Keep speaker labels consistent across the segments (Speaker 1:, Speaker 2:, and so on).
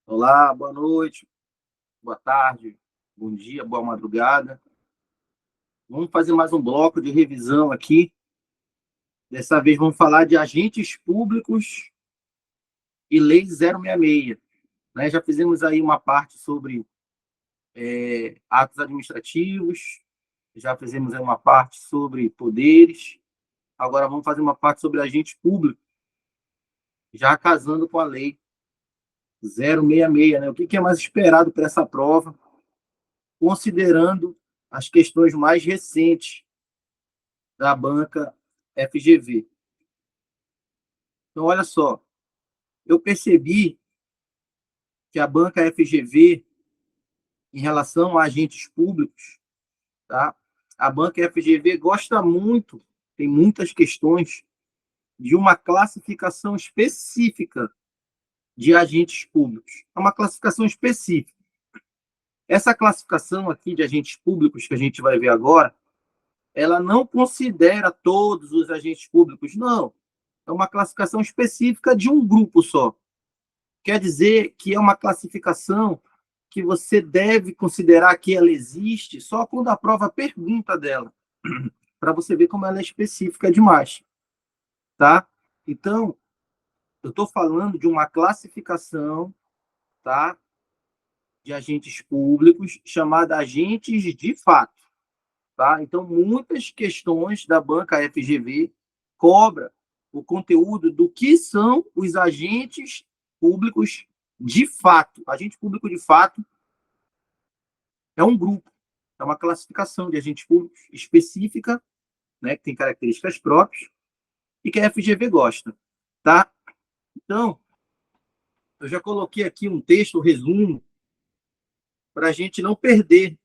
Speaker 1: Olá, boa noite, boa tarde, bom dia, boa madrugada. Vamos fazer mais um bloco de revisão aqui. Dessa vez vamos falar de agentes públicos e Lei 066. Né? Já fizemos aí uma parte sobre atos administrativos, já fizemos aí uma parte sobre poderes, agora vamos fazer uma parte sobre agentes públicos, já casando com a Lei 066. Né? O que é mais esperado para essa prova, considerando as questões mais recentes da banca FGV. Então, olha só, eu percebi que a banca FGV, em relação a agentes públicos, tá? A banca FGV gosta muito, tem muitas questões, de uma classificação específica de agentes públicos. É uma classificação específica. Essa classificação aqui de agentes públicos que a gente vai ver agora, ela não considera todos os agentes públicos, não. É uma classificação específica de um grupo só. Quer dizer que é uma classificação que você deve considerar que ela existe só quando a prova pergunta dela, para você ver como ela é específica demais. Tá? Então, eu estou falando de uma classificação, tá, de agentes públicos chamada agentes de fato. Tá? Então, muitas questões da banca FGV cobra o conteúdo do que são os agentes públicos de fato. Agente público de fato é um grupo, é uma classificação de agentes públicos específica, né, que tem características próprias e que a FGV gosta. Tá? Então, eu já coloquei aqui um texto, um resumo, para a gente não perder.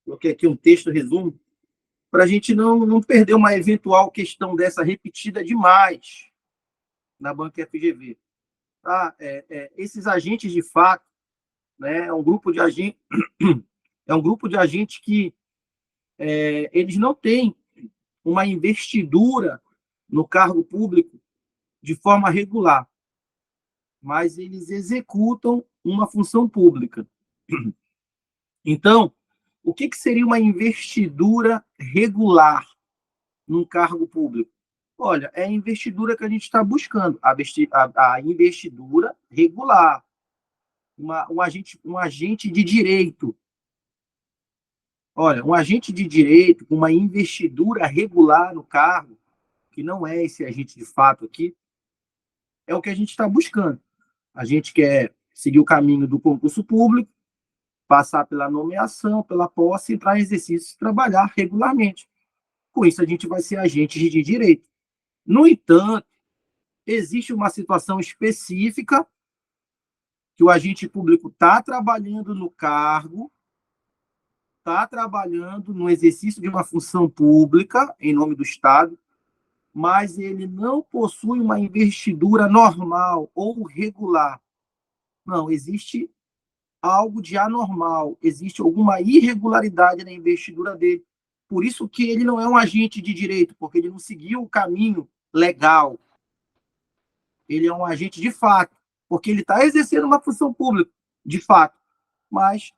Speaker 1: Coloquei aqui um texto, resumo, para a gente não perder uma eventual questão dessa repetida demais na banca FGV. Tá? Esses agentes de fato, né, é um grupo de agentes, que eles não têm uma investidura no cargo público de forma regular, mas eles executam uma função pública. Então, o que seria uma investidura regular num cargo público? Olha, é a investidura que a gente está buscando, a investidura regular, um agente de direito. Olha, um agente de direito com uma investidura regular no cargo, que não é esse agente de fato aqui, é o que a gente está buscando. A gente quer seguir o caminho do concurso público, passar pela nomeação, pela posse, entrar em exercício e trabalhar regularmente. Com isso, a gente vai ser agente de direito. No entanto, existe uma situação específica que o agente público está trabalhando no cargo, está trabalhando no exercício de uma função pública em nome do Estado, mas ele não possui uma investidura normal ou regular. Não, existe algo de anormal, existe alguma irregularidade na investidura dele. Por isso que ele não é um agente de direito, porque ele não seguiu o caminho legal. Ele é um agente de fato, porque ele está exercendo uma função pública, de fato, mas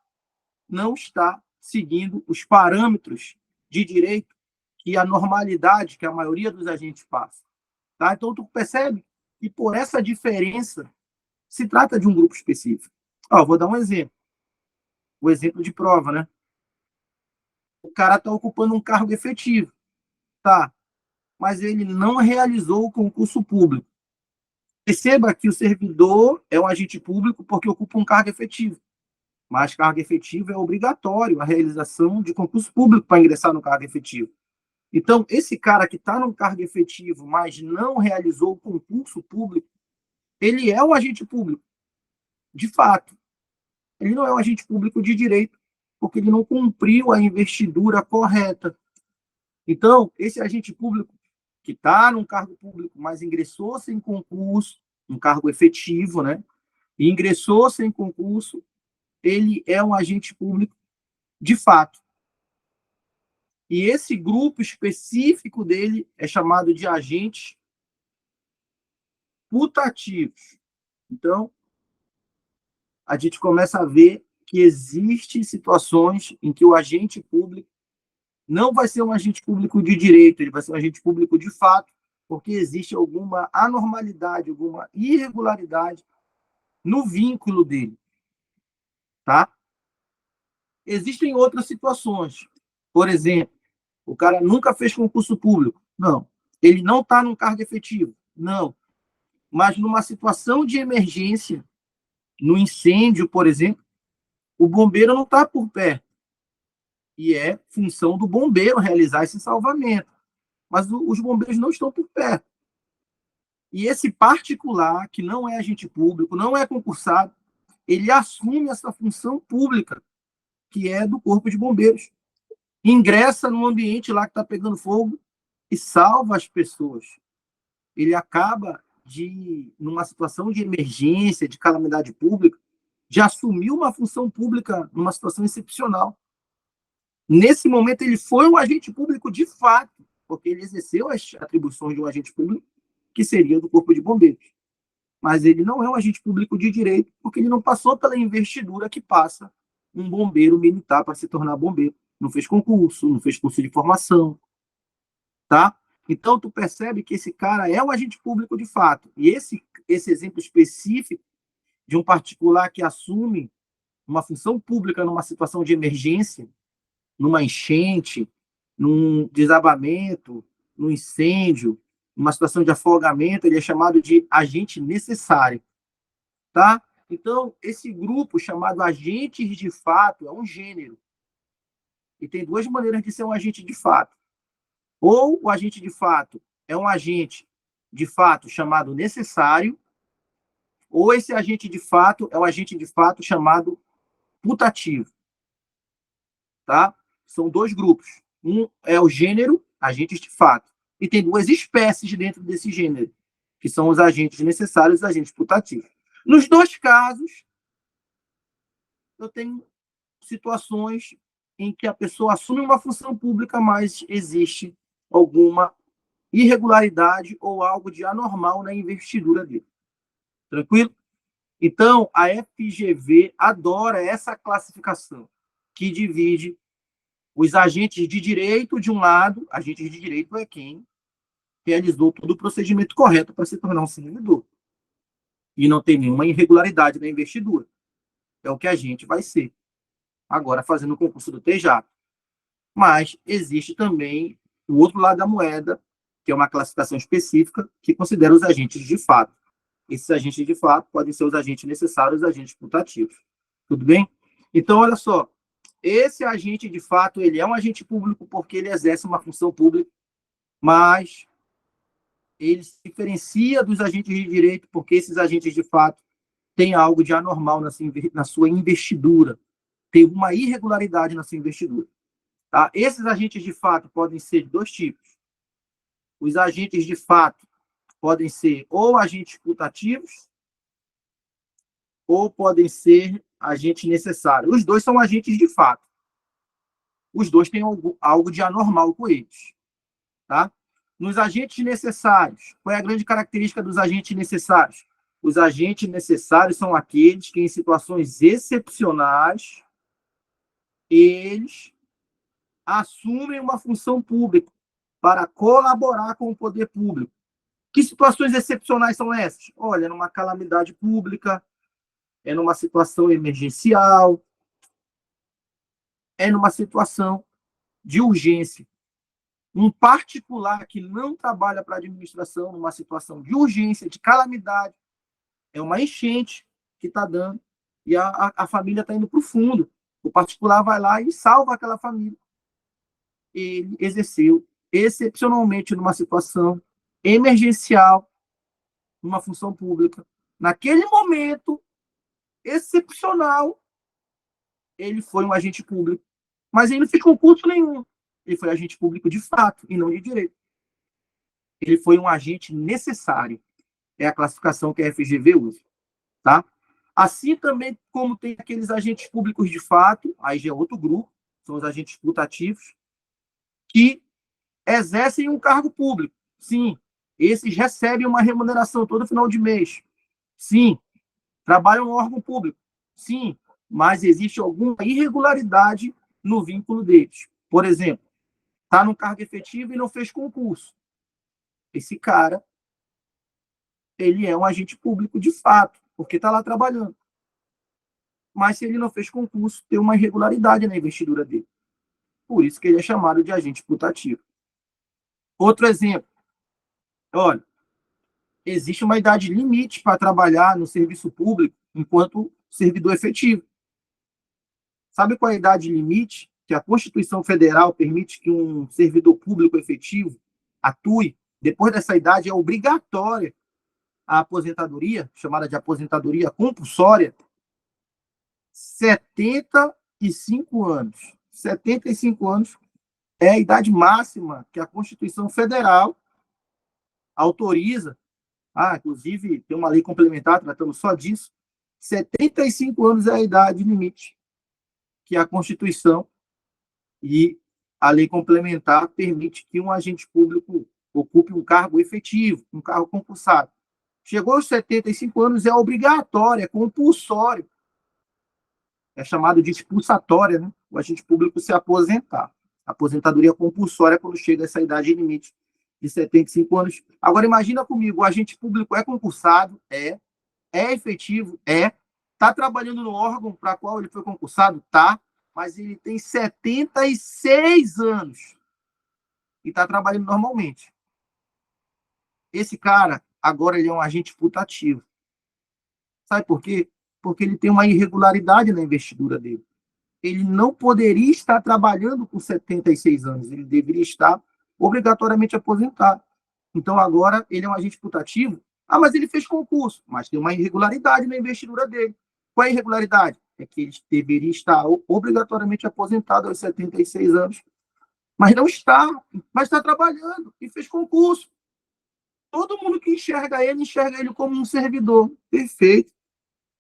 Speaker 1: não está seguindo os parâmetros de direito que a normalidade, que a maioria dos agentes passa. Tá? Então, tu percebe que por essa diferença se trata de um grupo específico. Vou dar um exemplo. O exemplo de prova, né? O cara está ocupando um cargo efetivo, tá? Mas ele não realizou o concurso público. Perceba que o servidor é um agente público porque ocupa um cargo efetivo. Mas cargo efetivo é obrigatório a realização de concurso público para ingressar no cargo efetivo. Então, esse cara que está no cargo efetivo, mas não realizou o concurso público, ele é um agente público, de fato. Ele não é um agente público de direito, porque ele não cumpriu a investidura correta. Então, esse agente público que está num cargo público, mas ingressou sem concurso, um cargo efetivo, né? E ingressou sem concurso, ele é um agente público de fato. E esse grupo específico dele é chamado de agentes putativos. Então, a gente começa a ver que existem situações em que o agente público não vai ser um agente público de direito, ele vai ser um agente público de fato, porque existe alguma anormalidade, alguma irregularidade no vínculo dele, tá? Existem outras situações. Por exemplo, o cara nunca fez concurso público. Não. Ele não está num cargo efetivo. Não. Mas numa situação de emergência, no incêndio, por exemplo, o bombeiro não está por perto. E é função do bombeiro realizar esse salvamento. Mas os bombeiros não estão por perto. E esse particular, que não é agente público, não é concursado, ele assume essa função pública, que é do Corpo de Bombeiros. Ingressa no ambiente lá que está pegando fogo e salva as pessoas. Ele acaba numa situação de emergência, de calamidade pública, de assumir uma função pública numa situação excepcional. Nesse momento, ele foi um agente público de fato, porque ele exerceu as atribuições de um agente público, que seria do Corpo de Bombeiros. Mas ele não é um agente público de direito, porque ele não passou pela investidura que passa um bombeiro militar para se tornar bombeiro. Não fez concurso, não fez curso de formação, tá? Então, tu percebe que esse cara é um agente público de fato. E esse exemplo específico de um particular que assume uma função pública numa situação de emergência, numa enchente, num desabamento, num incêndio, numa situação de afogamento, ele é chamado de agente necessário, tá? Então, esse grupo chamado agentes de fato é um gênero. E tem duas maneiras de ser um agente de fato. Ou o agente de fato é um agente de fato chamado necessário, ou esse agente de fato é um agente de fato chamado putativo, tá? São dois grupos. Um é o gênero, agentes de fato, e tem duas espécies dentro desse gênero, que são os agentes necessários e os agentes putativos. Nos dois casos, eu tenho situações em que a pessoa assume uma função pública, mas existe alguma irregularidade ou algo de anormal na investidura dele. Tranquilo? Então, a FGV adora essa classificação, que divide os agentes de direito de um lado. Agentes de direito é quem realizou todo o procedimento correto para se tornar um servidor. E não tem nenhuma irregularidade na investidura. É o que a gente vai ser. Agora, fazendo o concurso do TJAP. Mas existe também o outro lado da moeda, que é uma classificação específica, que considera os agentes de fato. Esses agentes de fato podem ser os agentes necessários e os agentes putativos. Tudo bem? Então, olha só. Esse agente de fato, ele é um agente público porque ele exerce uma função pública, mas ele se diferencia dos agentes de direito porque esses agentes de fato têm algo de anormal na sua investidura, tem uma irregularidade na sua investidura. Tá? Esses agentes de fato podem ser de dois tipos. Os agentes de fato podem ser ou agentes putativos ou podem ser agentes necessários. Os dois são agentes de fato. Os dois têm algo de anormal com eles. Tá? Nos agentes necessários, qual é a grande característica dos agentes necessários? Os agentes necessários são aqueles que, em situações excepcionais, eles assumem uma função pública para colaborar com o poder público. Que situações excepcionais são essas? Olha, numa calamidade pública, é numa situação emergencial, é numa situação de urgência. Um particular que não trabalha para a administração, numa situação de urgência, de calamidade, é uma enchente que está dando e a família está indo para o fundo. O particular vai lá e salva aquela família. Ele exerceu excepcionalmente numa situação emergencial, numa função pública. Naquele momento excepcional, ele foi um agente público. Mas ele não fez concurso nenhum. Ele foi agente público de fato e não de direito. Ele foi um agente necessário. É a classificação que a FGV usa. Tá? Assim também como tem aqueles agentes públicos de fato, aí já é outro grupo, são os agentes putativos, que exercem um cargo público. Sim, Esses recebem uma remuneração todo final de mês. Sim. Trabalham no órgão público. Sim. Mas existe alguma irregularidade no vínculo deles. Por exemplo, está no cargo efetivo e não fez concurso. Esse cara, ele é um agente público de fato, porque está lá trabalhando. Mas se ele não fez concurso, tem uma irregularidade na investidura dele. Por isso que ele é chamado de agente putativo. Outro exemplo. Olha, existe uma idade limite para trabalhar no serviço público enquanto servidor efetivo. Sabe qual é a idade limite que a Constituição Federal permite que um servidor público efetivo atue? Depois dessa idade é obrigatória a aposentadoria, chamada de aposentadoria compulsória, 75 anos. 75 anos é a idade máxima que a Constituição Federal autoriza. Inclusive, tem uma lei complementar tratando só disso. 75 anos é a idade limite que a Constituição e a lei complementar permite que um agente público ocupe um cargo efetivo, um cargo concursado. Chegou aos 75 anos, é obrigatório, é compulsório. É chamado de expulsatória, né? O agente público se aposentar. A aposentadoria compulsória quando chega a essa idade limite de 75 anos. Agora, imagina comigo, o agente público é concursado, é efetivo, está trabalhando no órgão para o qual ele foi concursado, tá, mas ele tem 76 anos e está trabalhando normalmente. Esse cara, agora, ele é um agente putativo. Sabe por quê? Porque ele tem uma irregularidade na investidura dele. Ele não poderia estar trabalhando com 76 anos, ele deveria estar obrigatoriamente aposentado. Então, agora, ele é um agente putativo. Mas ele fez concurso, mas tem uma irregularidade na investidura dele. Qual é a irregularidade? É que ele deveria estar obrigatoriamente aposentado aos 76 anos, mas não está, mas está trabalhando e fez concurso. Todo mundo que enxerga ele como um servidor perfeito,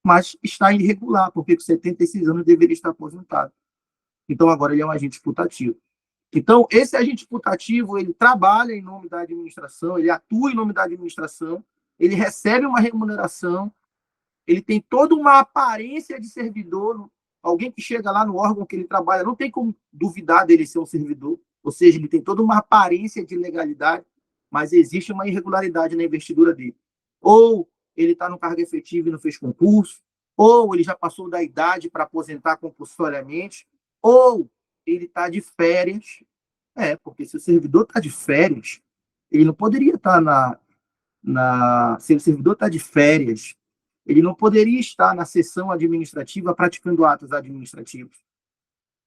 Speaker 1: mas está irregular, porque com 76 anos deveria estar aposentado. Então, agora ele é um agente putativo. Então, esse agente putativo, ele trabalha em nome da administração, ele atua em nome da administração, ele recebe uma remuneração, ele tem toda uma aparência de servidor. Alguém que chega lá no órgão que ele trabalha, não tem como duvidar dele ser um servidor, ou seja, ele tem toda uma aparência de legalidade, mas existe uma irregularidade na investidura dele. Ou ele está no cargo efetivo e não fez concurso, ou ele já passou da idade para aposentar compulsoriamente, ou ele está de férias. Porque se o servidor está de férias, ele não poderia estar se o servidor está de férias, ele não poderia estar na sessão administrativa praticando atos administrativos,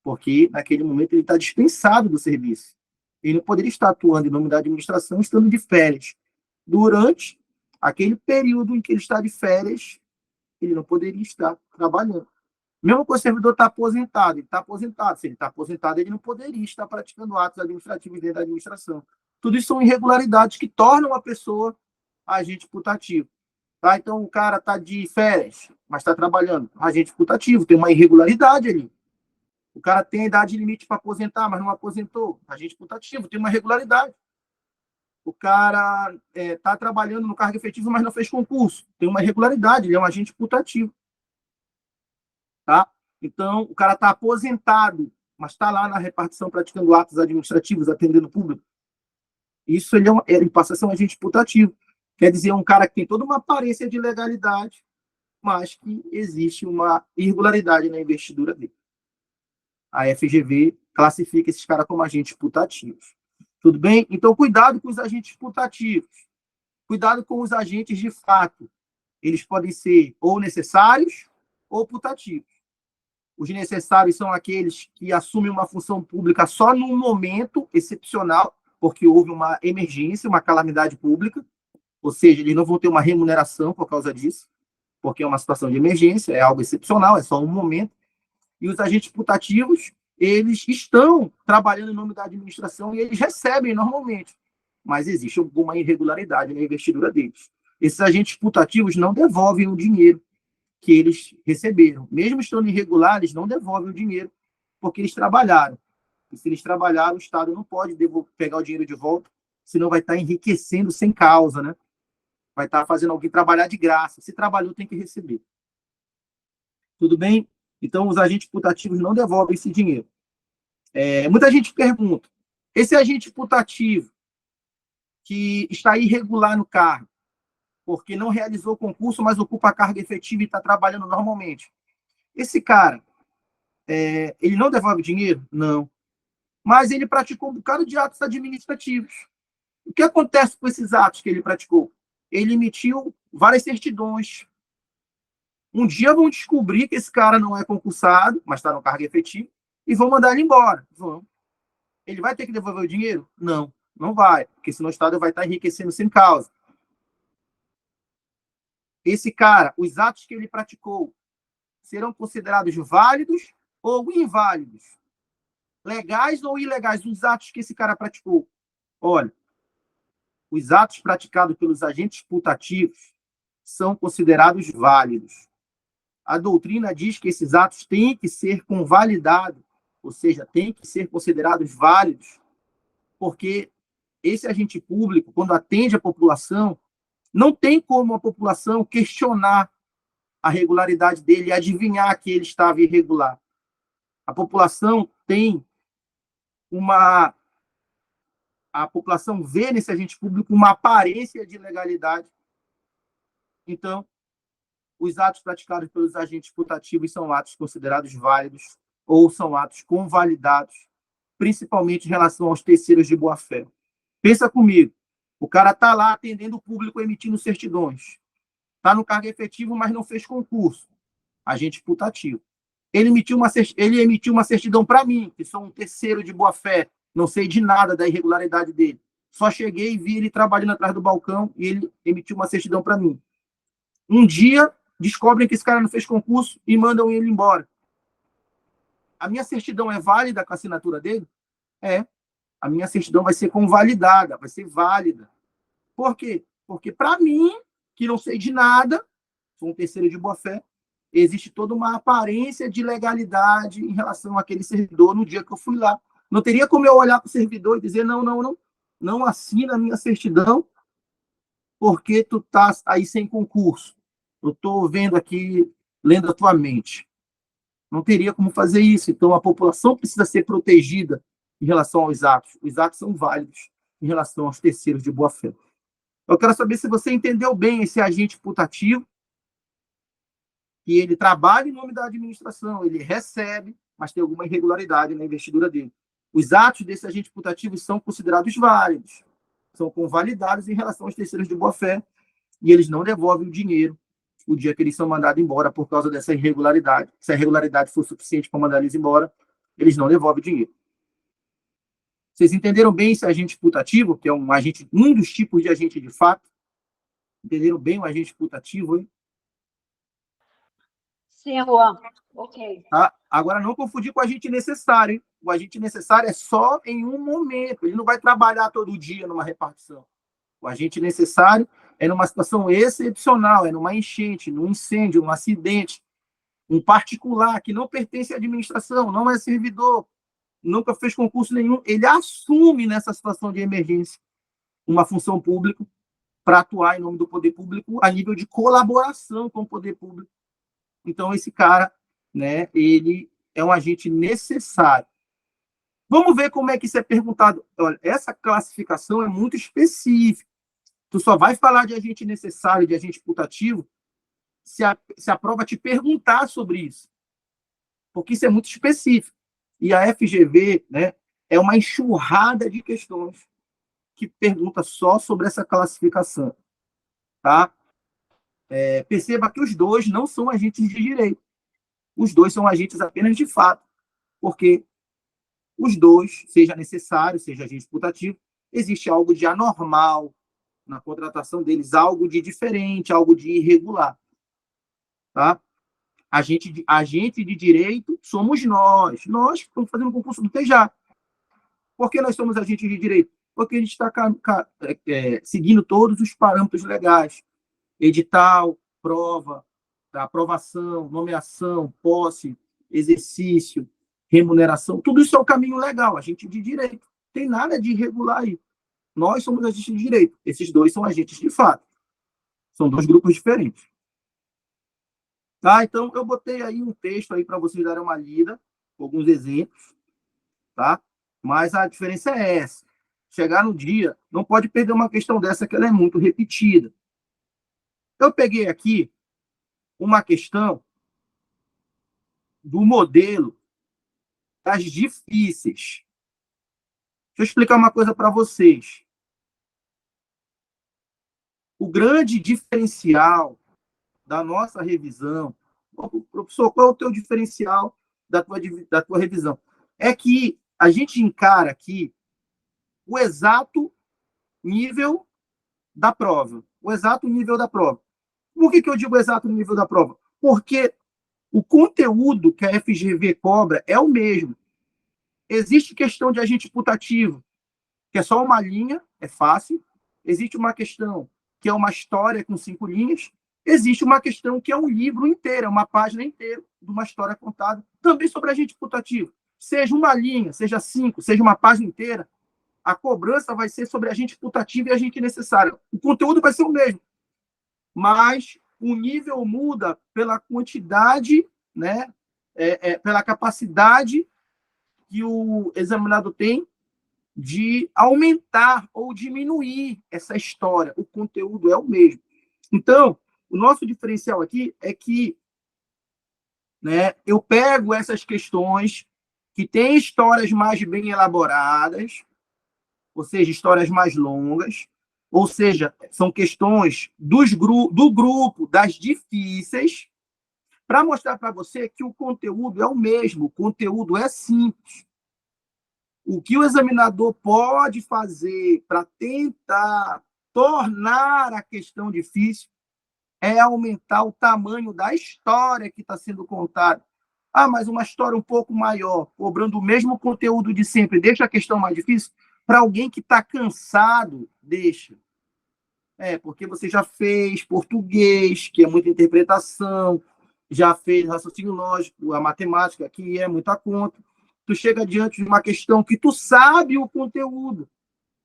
Speaker 1: porque naquele momento ele está dispensado do serviço. Ele não poderia estar atuando em nome da administração estando de férias. Durante aquele período em que ele está de férias, ele não poderia estar trabalhando. Mesmo que o servidor está aposentado, ele está aposentado. Se ele está aposentado, ele não poderia estar praticando atos administrativos dentro da administração. Tudo isso são irregularidades que tornam a pessoa agente putativo. Tá? Então, o cara está de férias, mas está trabalhando. Agente putativo, tem uma irregularidade ali. O cara tem a idade limite para aposentar, mas não aposentou. Agente putativo, tem uma irregularidade. O cara está trabalhando no cargo efetivo, mas não fez concurso. Tem uma irregularidade, ele é um agente putativo. Tá? Então, o cara está aposentado, mas está lá na repartição praticando atos administrativos, atendendo o público. Isso ele passa a ser um agente putativo. Quer dizer, um cara que tem toda uma aparência de legalidade, mas que existe uma irregularidade na investidura dele. A FGV classifica esses caras como agentes putativos. Tudo bem? Então, cuidado com os agentes putativos. Cuidado com os agentes de fato. Eles podem ser ou necessários ou putativos. Os necessários são aqueles que assumem uma função pública só num momento excepcional, porque houve uma emergência, uma calamidade pública, ou seja, eles não vão ter uma remuneração por causa disso, porque é uma situação de emergência, é algo excepcional, é só um momento. E os agentes putativos, eles estão trabalhando em nome da administração e eles recebem normalmente, mas existe alguma irregularidade na investidura deles. Esses agentes putativos não devolvem o dinheiro que eles receberam. Mesmo estando irregulares, não devolvem o dinheiro, porque eles trabalharam. E se eles trabalharam, o Estado não pode pegar o dinheiro de volta senão vai estar enriquecendo sem causa, né? Vai estar fazendo alguém trabalhar de graça. Se trabalhou, tem que receber. Tudo bem? Então, os agentes putativos não devolvem esse dinheiro. Muita gente pergunta, esse agente putativo que está irregular no cargo, porque não realizou o concurso, mas ocupa a carga efetiva e está trabalhando normalmente. Esse cara, ele não devolve dinheiro? Não. Mas ele praticou um bocado de atos administrativos. O que acontece com esses atos que ele praticou? Ele emitiu várias certidões. Um dia vão descobrir que esse cara não é concursado, mas está no cargo efetivo, e vão mandar ele embora. Vão. Ele vai ter que devolver o dinheiro? Não, não vai, porque senão o Estado vai estar enriquecendo sem causa. Esse cara, os atos que ele praticou, serão considerados válidos ou inválidos? Legais ou ilegais os atos que esse cara praticou? Olha, os atos praticados pelos agentes putativos são considerados válidos. A doutrina diz que esses atos têm que ser convalidados, ou seja, têm que ser considerados válidos, porque esse agente público, quando atende a população, não tem como a população questionar a regularidade dele e adivinhar que ele estava irregular. A população tem uma... A população vê nesse agente público uma aparência de legalidade. Então, os atos praticados pelos agentes putativos são atos considerados válidos ou são atos convalidados, principalmente em relação aos terceiros de boa-fé. Pensa comigo, o cara está lá atendendo o público, emitindo certidões. Está no cargo efetivo, mas não fez concurso. Agente putativo. Ele emitiu uma certidão para mim, que sou um terceiro de boa-fé, não sei de nada da irregularidade dele. Só cheguei e vi ele trabalhando atrás do balcão e ele emitiu uma certidão para mim. Um dia, descobrem que esse cara não fez concurso e mandam ele embora. A minha certidão é válida com a assinatura dele? É. A minha certidão vai ser convalidada, vai ser válida. Por quê? Porque, para mim, que não sei de nada, sou um terceiro de boa-fé, existe toda uma aparência de legalidade em relação àquele servidor no dia que eu fui lá. Não teria como eu olhar para o servidor e dizer, não assina a minha certidão porque tu tá aí sem concurso. Eu estou vendo aqui, lendo a tua mente. Não teria como fazer isso. Então, a população precisa ser protegida em relação aos atos. Os atos são válidos em relação aos terceiros de boa-fé. Eu quero saber se você entendeu bem esse agente putativo, que ele trabalha em nome da administração, ele recebe, mas tem alguma irregularidade na investidura dele. Os atos desse agente putativo são considerados válidos, são convalidados em relação aos terceiros de boa-fé, e eles não devolvem o dinheiro o dia que eles são mandados embora por causa dessa irregularidade. Se a irregularidade for suficiente para mandar eles embora, eles não devolvem o dinheiro. Vocês entenderam bem esse agente putativo, que é um dos tipos de agente de fato? Entenderam bem o agente putativo, hein?
Speaker 2: Sim, Juan. Ok.
Speaker 1: Tá? Agora, não confundir com o agente necessário, hein? O agente necessário é só em um momento. Ele não vai trabalhar todo dia numa repartição. O agente necessário é numa situação excepcional, é numa enchente, num incêndio, num acidente, um particular que não pertence à administração, não é servidor, nunca fez concurso nenhum, ele assume nessa situação de emergência uma função pública para atuar em nome do poder público a nível de colaboração com o poder público. Então, esse cara, né, ele é um agente necessário. Vamos ver como é que isso é perguntado. Olha, essa classificação é muito específica. Tu só vai falar de agente necessário, de agente putativo, se a prova te perguntar sobre isso. Porque isso é muito específico. E a FGV, né, é uma enxurrada de questões que pergunta só sobre essa classificação. Tá? Perceba que os dois não são agentes de direito. Os dois são agentes apenas de fato. Porque os dois, seja necessário, seja agente putativo, existe algo de anormal na contratação deles, algo de diferente, algo de irregular. Tá? Agente de direito somos nós. Nós que estamos fazendo o concurso do TEJA. Por que nós somos agentes de direito? Porque a gente está seguindo todos os parâmetros legais. Edital, prova, aprovação, nomeação, posse, exercício, remuneração. Tudo isso é o caminho legal. Agente de direito. Não tem nada de irregular aí. nós somos agentes de direito. Esses dois são agentes de fato. São dois grupos diferentes. Tá? Então, eu botei aí um texto aí para vocês darem uma lida, alguns exemplos, tá? Mas a diferença é essa. Chegar no dia, não pode perder uma questão dessa, que ela é muito repetida. Eu peguei aqui uma questão do modelo das difíceis. Deixa eu explicar uma coisa para vocês. O grande diferencial da nossa revisão, professor, qual é o teu diferencial da tua revisão? É que a gente encara aqui o exato nível da prova. O exato nível da prova. Por que eu digo exato nível da prova? Porque o conteúdo que a FGV cobra é o mesmo. Existe questão de agente putativo, que é só uma linha, é fácil. Existe uma questão que é uma história com 5 linhas. Existe uma questão que é um livro inteiro, é uma página inteira de uma história contada, também sobre agente putativo. Seja uma linha, seja 5, seja uma página inteira, a cobrança vai ser sobre agente putativo e agente necessário. O conteúdo vai ser o mesmo, mas o nível muda pela quantidade, né, pela capacidade que o examinado tem de aumentar ou diminuir essa história. O conteúdo é o mesmo. Então, o nosso diferencial aqui é que, né, eu pego essas questões que têm histórias mais bem elaboradas, ou seja, histórias mais longas, ou seja, são questões do grupo das difíceis, para mostrar para você que o conteúdo é o mesmo, o conteúdo é simples. O que o examinador pode fazer para tentar tornar a questão difícil é aumentar o tamanho da história que está sendo contada. Ah, mas uma história um pouco maior, cobrando o mesmo conteúdo de sempre, deixa a questão mais difícil? Para alguém que está cansado, deixa. Porque você já fez português, que é muita interpretação, já fez raciocínio lógico, a matemática, que é muita conta. Tu chega diante de uma questão que tu sabe o conteúdo,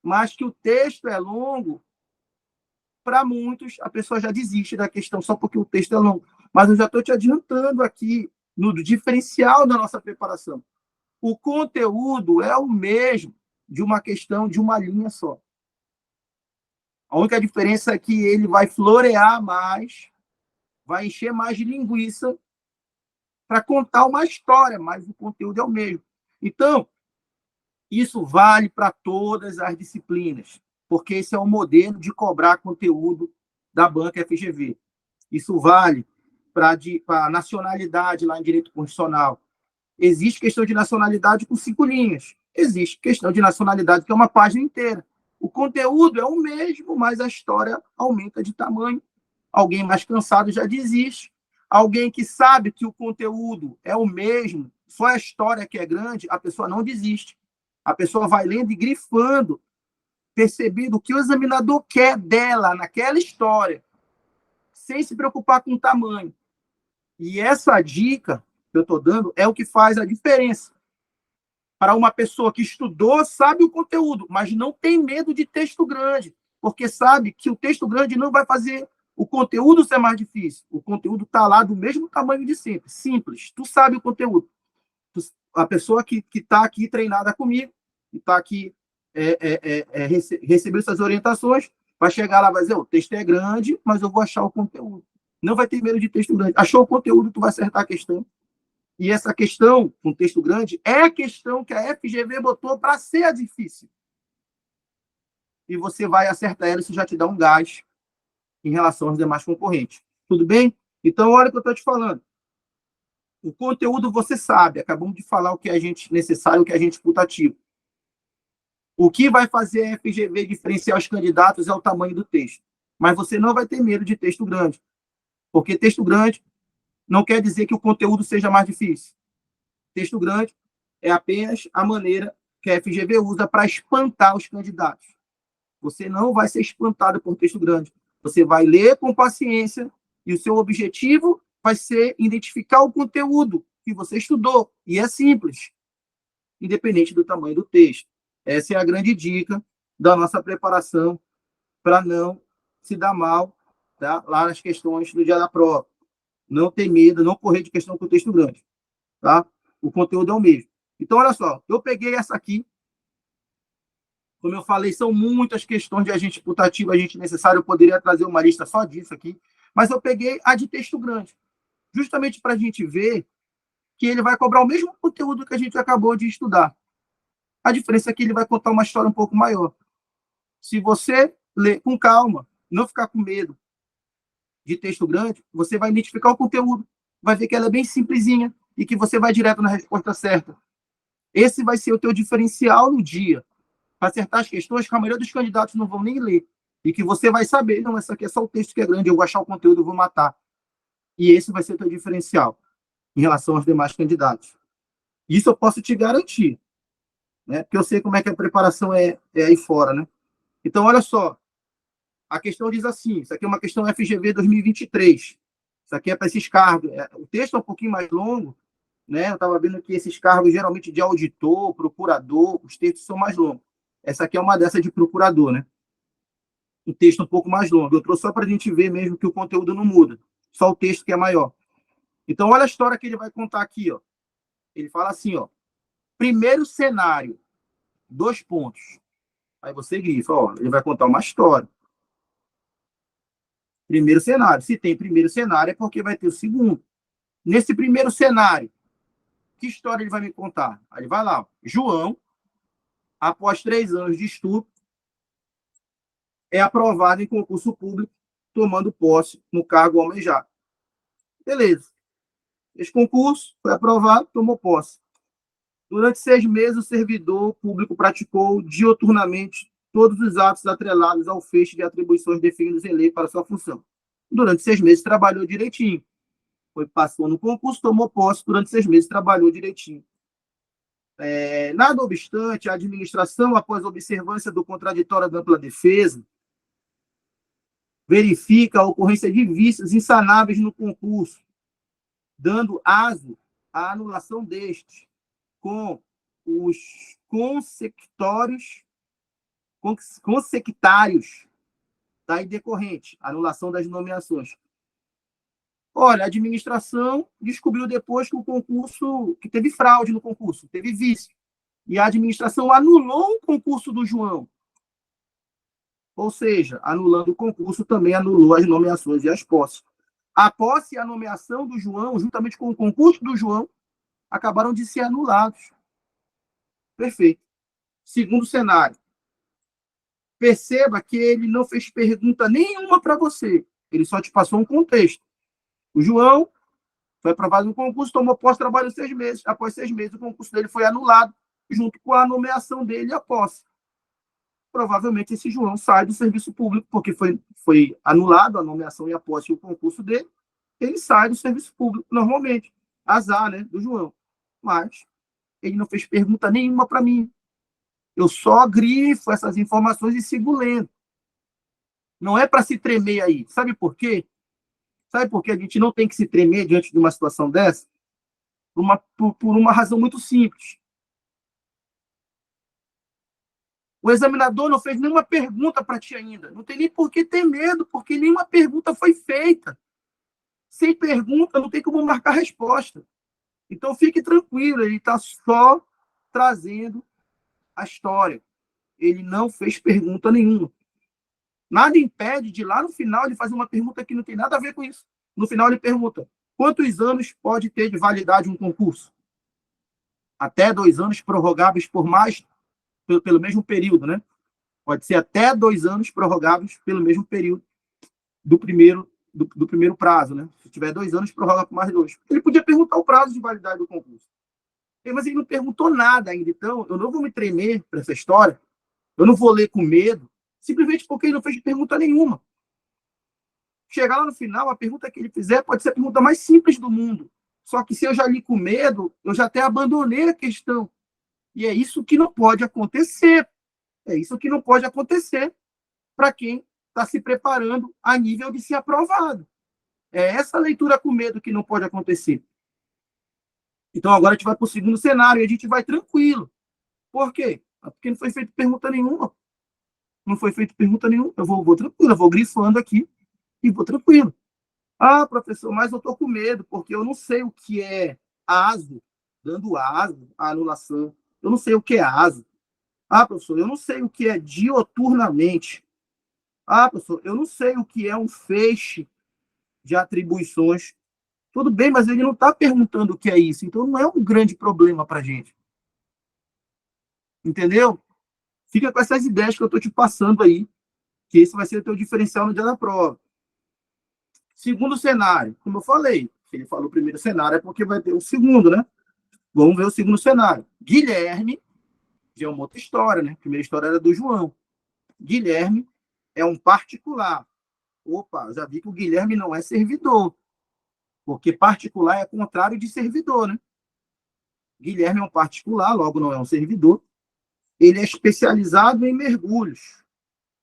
Speaker 1: mas que o texto é longo, para muitos, a pessoa já desiste da questão só porque o texto é longo. Mas eu já estou te adiantando aqui no diferencial da nossa preparação. O conteúdo é o mesmo de uma questão de uma linha só. A única diferença é que ele vai florear mais, vai encher mais de linguiça para contar uma história, mas o conteúdo é o mesmo. Então, isso vale para todas as disciplinas, porque esse é o modelo de cobrar conteúdo da banca FGV. Isso vale para a nacionalidade lá em direito constitucional. Existe questão de nacionalidade com 5 linhas. Existe questão de nacionalidade que é uma página inteira. O conteúdo é o mesmo, mas a história aumenta de tamanho. Alguém mais cansado já desiste. Alguém que sabe que o conteúdo é o mesmo, só a história que é grande, a pessoa não desiste. A pessoa vai lendo e grifando, percebendo o que o examinador quer dela naquela história, sem se preocupar com o tamanho. E essa dica que eu estou dando é o que faz a diferença. Para uma pessoa que estudou, sabe o conteúdo, mas não tem medo de texto grande, porque sabe que o texto grande não vai fazer o conteúdo ser mais difícil. O conteúdo está lá do mesmo tamanho de sempre, simples. Tu sabe o conteúdo. A pessoa que está aqui treinada comigo, que está aqui recebeu essas orientações, vai chegar lá e vai dizer, o texto é grande, mas eu vou achar o conteúdo. Não vai ter medo de texto grande. Achou o conteúdo, tu vai acertar a questão. E essa questão, com texto grande, é a questão que a FGV botou para ser a difícil. E você vai acertar ela, isso já te dá um gás em relação aos demais concorrentes. Tudo bem? Então, olha o que eu estou te falando. O conteúdo você sabe, acabamos de falar o que é agente necessário, o que é agente putativo. O que vai fazer a FGV diferenciar os candidatos é o tamanho do texto. Mas você não vai ter medo de texto grande. Porque texto grande não quer dizer que o conteúdo seja mais difícil. Texto grande é apenas a maneira que a FGV usa para espantar os candidatos. Você não vai ser espantado por texto grande. Você vai ler com paciência e o seu objetivo vai ser identificar o conteúdo que você estudou. E é simples, independente do tamanho do texto. Essa é a grande dica da nossa preparação para não se dar mal, tá? Lá nas questões do dia da prova. Não ter medo, não correr de questão com texto grande, tá? O conteúdo é o mesmo. Então, olha só, eu peguei essa aqui, como eu falei, são muitas questões de agente putativo, agente necessário, eu poderia trazer uma lista só disso aqui, mas eu peguei a de texto grande, justamente para a gente ver que ele vai cobrar o mesmo conteúdo que a gente acabou de estudar. A diferença é que ele vai contar uma história um pouco maior. Se você ler com calma, não ficar com medo de texto grande, você vai identificar o conteúdo, vai ver que ela é bem simplesinha e que você vai direto na resposta certa. Esse vai ser o teu diferencial no dia, para acertar as questões que a maioria dos candidatos não vão nem ler. E que você vai saber, não, essa aqui é só o texto que é grande, eu vou achar o conteúdo, eu vou matar. E esse vai ser o teu diferencial em relação aos demais candidatos. Isso eu posso te garantir, né? Porque eu sei como é que a preparação é aí fora, né? Então, olha só, a questão diz assim, isso aqui é uma questão FGV 2023, isso aqui é para esses cargos, o texto é um pouquinho mais longo, né? Eu estava vendo que esses cargos, geralmente de auditor, procurador, os textos são mais longos. Essa aqui é uma dessa de procurador, né? Um texto um pouco mais longo. Eu trouxe só para a gente ver mesmo que o conteúdo não muda, só o texto que é maior. Então, olha a história que ele vai contar aqui, ó. Ele fala assim, ó, primeiro cenário, 2 pontos. Aí você grifa, ó, ele vai contar uma história. Primeiro cenário. Se tem primeiro cenário, é porque vai ter o segundo. Nesse primeiro cenário, que história ele vai me contar? Aí ele vai lá, ó. João, após 3 anos de estudo, é aprovado em concurso público, tomando posse no cargo almejado. Beleza. Esse concurso foi aprovado, tomou posse. Durante 6 meses, o servidor público praticou dioturnamente todos os atos atrelados ao feixe de atribuições definidas em lei para sua função. Durante 6 meses, trabalhou direitinho. Passou no concurso, tomou posse, durante 6 meses, trabalhou direitinho. Nada obstante, a administração, após a observância do contraditório da ampla defesa, verifica a ocorrência de vícios insanáveis no concurso, dando aso à anulação deste, com os consectários daí decorrente, anulação das nomeações. Olha, a administração descobriu depois que o concurso, que teve fraude no concurso, teve vício. E a administração anulou o concurso do João. Ou seja, anulando o concurso, também anulou as nomeações e as posses. A posse e a nomeação do João, juntamente com o concurso do João, acabaram de ser anulados. Perfeito. Segundo cenário. Perceba que ele não fez pergunta nenhuma para você. Ele só te passou um contexto. O João foi aprovado no concurso, tomou posse, trabalhou 6 meses. Após 6 meses, o concurso dele foi anulado, junto com a nomeação dele e a posse. Provavelmente esse João sai do serviço público, porque foi anulado a nomeação e a posse e o concurso dele, ele sai do serviço público normalmente. Azar, né, do João. Mas ele não fez pergunta nenhuma para mim. Eu só grifo essas informações e sigo lendo. Não é para se tremer aí. Sabe por quê? Sabe por que a gente não tem que se tremer diante de uma situação dessa? Por uma razão muito simples. O examinador não fez nenhuma pergunta para ti ainda. Não tem nem por que ter medo, porque nenhuma pergunta foi feita. Sem pergunta, não tem como marcar resposta. Então, fique tranquilo, ele está só trazendo a história. Ele não fez pergunta nenhuma. Nada impede de, lá no final, ele fazer uma pergunta que não tem nada a ver com isso. No final, ele pergunta, quantos anos pode ter de validade um concurso? Até 2 anos prorrogáveis por mais, pelo mesmo período, né? Pode ser até 2 anos prorrogáveis pelo mesmo período do primeiro prazo, né? Se tiver 2 anos, prorroga por mais 2. Ele podia perguntar o prazo de validade do concurso. Mas ele não perguntou nada ainda. Então, eu não vou me tremer para essa história. Eu não vou ler com medo, simplesmente porque ele não fez pergunta nenhuma. Chegar lá no final, a pergunta que ele fizer pode ser a pergunta mais simples do mundo. Só que se eu já li com medo, eu já até abandonei a questão. E é isso que não pode acontecer. É isso que não pode acontecer para quem está se preparando a nível de ser aprovado. É essa leitura com medo que não pode acontecer. Então, agora a gente vai para o segundo cenário e a gente vai tranquilo. Por quê? Porque não foi feita pergunta nenhuma. Não foi feita pergunta nenhuma. Eu vou tranquilo, eu vou grifando aqui e vou tranquilo. Ah, professor, mas eu estou com medo, porque eu não sei o que é ASO, dando ASO, a anulação. Eu não sei o que é ASO. Ah, professor, eu não sei o que é dioturnamente. Ah, professor, eu não sei o que é um feixe de atribuições. Tudo bem, mas ele não está perguntando o que é isso. Então, não é um grande problema para a gente. Entendeu? Fica com essas ideias que eu estou te passando aí, que esse vai ser o teu diferencial no dia da prova. Segundo cenário, como eu falei, se ele falou o primeiro cenário é porque vai ter o segundo, né? Vamos ver o segundo cenário. Guilherme, já é uma outra história, né? A primeira história era do João. Guilherme é um particular. Opa, já vi que o Guilherme não é servidor, porque particular é contrário de servidor, né? Guilherme é um particular, logo não é um servidor. Ele é especializado em mergulhos,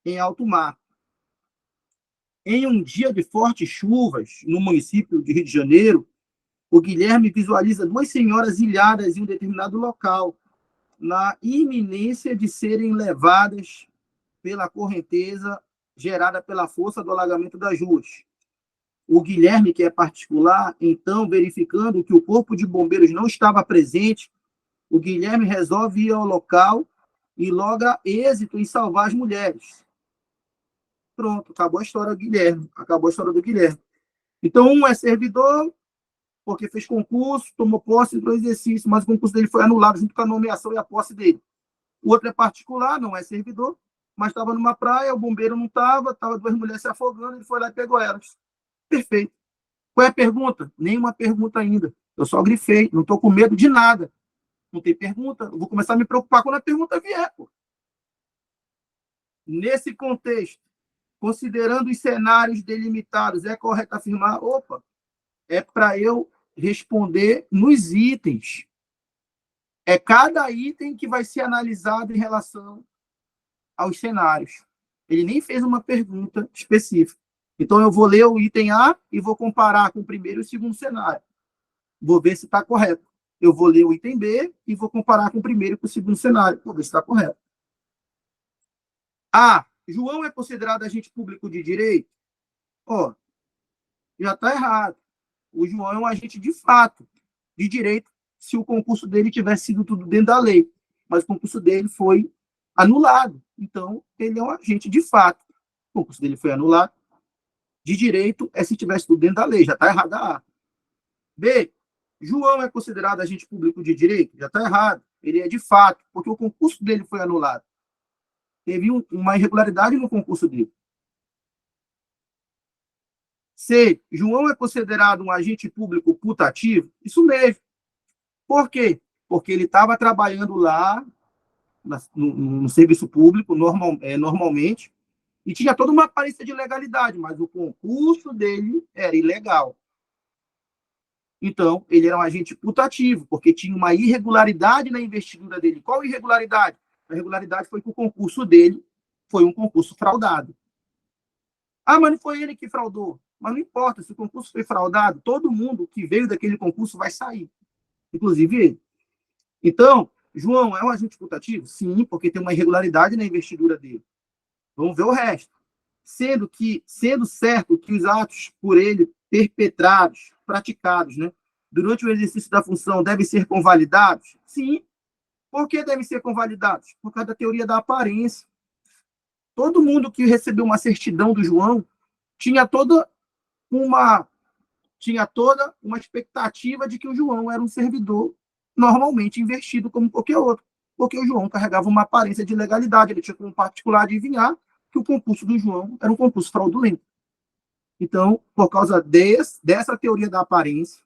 Speaker 1: em alto mar. Em um dia de fortes chuvas, no município de Rio de Janeiro, o Guilherme visualiza duas senhoras ilhadas em um determinado local, na iminência de serem levadas pela correnteza gerada pela força do alagamento das ruas. O Guilherme, que é particular, então, verificando que o corpo de bombeiros não estava presente, o Guilherme resolve ir ao local e logra êxito em salvar as mulheres. Pronto, acabou a história do Guilherme. Acabou a história do Guilherme. Então, um é servidor, porque fez concurso, tomou posse do exercício, mas o concurso dele foi anulado junto com a nomeação e a posse dele. O outro é particular, não é servidor, mas estava numa praia, o bombeiro não estava duas mulheres se afogando, ele foi lá e pegou elas. Perfeito. Qual é a pergunta? Nenhuma pergunta ainda. Eu só grifei, não estou com medo de nada. Não tem pergunta, eu vou começar a me preocupar quando a pergunta vier. Pô. Nesse contexto, considerando os cenários delimitados, é correto afirmar, opa, é para eu responder nos itens. É cada item que vai ser analisado em relação aos cenários. Ele nem fez uma pergunta específica. Então, eu vou ler o item A e vou comparar com o primeiro e o segundo cenário. Vou ver se está correto. Eu vou ler o item B e vou comparar com o primeiro e com o segundo cenário. Vou ver se está correto. A. João é considerado agente público de direito? Ó, já está errado. O João é um agente de fato, de direito, se o concurso dele tivesse sido tudo dentro da lei. Mas o concurso dele foi anulado. Então, ele é um agente de fato. O concurso dele foi anulado. De direito é se tivesse tudo dentro da lei. Já está errado a A. B. João é considerado agente público de direito? Já está errado. Ele é de fato, porque o concurso dele foi anulado. Teve uma irregularidade no concurso dele. C. João é considerado um agente público putativo? Isso mesmo. Por quê? Porque ele estava trabalhando lá no serviço público, normalmente, e tinha toda uma aparência de legalidade, mas o concurso dele era ilegal. Então, ele era um agente putativo, porque tinha uma irregularidade na investidura dele. Qual irregularidade? A irregularidade foi que o concurso dele foi um concurso fraudado. Ah, mas não foi ele que fraudou. Mas não importa, se o concurso foi fraudado, todo mundo que veio daquele concurso vai sair, inclusive ele. Então, João é um agente putativo? Sim, porque tem uma irregularidade na investidura dele. Vamos ver o resto. Sendo certo que os atos por ele perpetrados, praticados, né, durante o exercício da função devem ser convalidados? Sim. Por que devem ser convalidados? Por causa da teoria da aparência. Todo mundo que recebeu uma certidão do João tinha toda uma expectativa de que o João era um servidor normalmente investido como qualquer outro, porque o João carregava uma aparência de legalidade, ele tinha como particular adivinhar que o concurso do João era um concurso fraudulento. Então, por causa dessa teoria da aparência,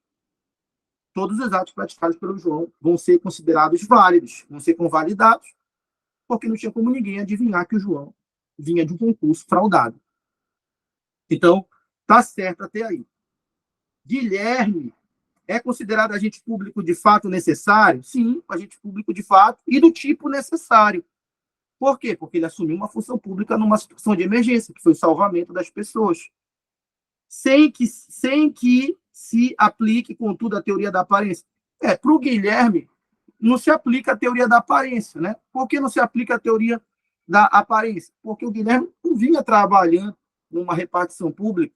Speaker 1: todos os atos praticados pelo João vão ser considerados válidos, vão ser convalidados, porque não tinha como ninguém adivinhar que o João vinha de um concurso fraudado. Então, tá certo até aí. Guilherme é considerado agente público de fato necessário? Sim, agente público de fato e do tipo necessário. Por quê? Porque ele assumiu uma função pública numa situação de emergência, que foi o salvamento das pessoas. Sem que se aplique, contudo, a teoria da aparência. Para o Guilherme, não se aplica a teoria da aparência, né? Por que não se aplica a teoria da aparência? Porque o Guilherme não vinha trabalhando numa repartição pública,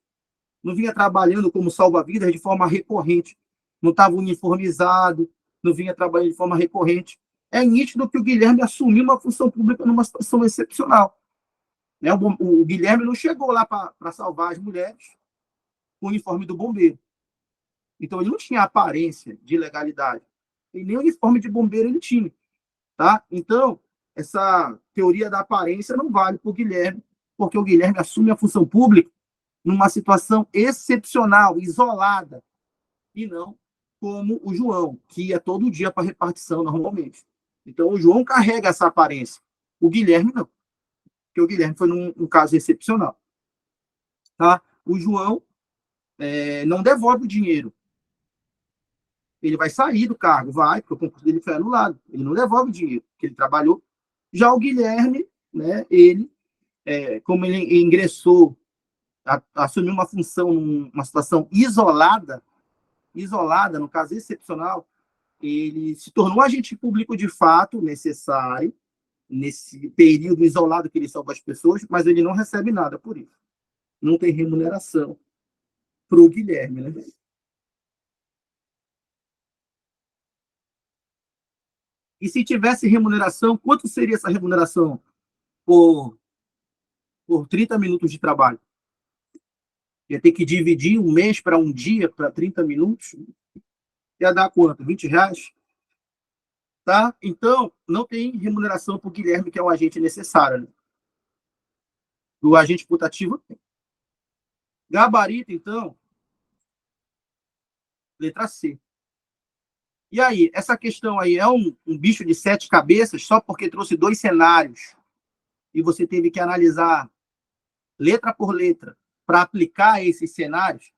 Speaker 1: não vinha trabalhando como salva-vidas de forma recorrente, não estava uniformizado, não vinha trabalhando de forma recorrente. É nítido que o Guilherme assumiu uma função pública numa situação excepcional. Né? O Guilherme não chegou lá para salvar as mulheres com o uniforme do bombeiro. Então, ele não tinha aparência de legalidade. E nem o uniforme de bombeiro ele tinha. Tá? Então, essa teoria da aparência não vale para o Guilherme, porque o Guilherme assume a função pública numa situação excepcional, isolada, e não como o João, que ia todo dia para a repartição normalmente. Então, o João carrega essa aparência. O Guilherme não, porque o Guilherme foi num caso excepcional. Tá? O João não devolve o dinheiro. Ele vai sair do cargo, vai, porque o concurso dele foi anulado. Ele não devolve o dinheiro que ele trabalhou. Já o Guilherme, né, ele, como ele ingressou, assumiu uma função, numa situação isolada, no caso excepcional, ele se tornou agente público de fato necessário, nesse período isolado que ele salva as pessoas, mas ele não recebe nada por isso. Não tem remuneração para o Guilherme, né? E se tivesse remuneração, quanto seria essa remuneração por 30 minutos de trabalho? Ia ter que dividir um mês para um dia, para 30 minutos. Ia dar quanto? R$ 20? Tá? Então, não tem remuneração para o Guilherme, que é um agente necessário. Né? O agente putativo tem. Gabarito, então, letra C. E aí, essa questão aí é um bicho de 7 cabeças só porque trouxe 2 cenários e você teve que analisar letra por letra para aplicar esses cenários?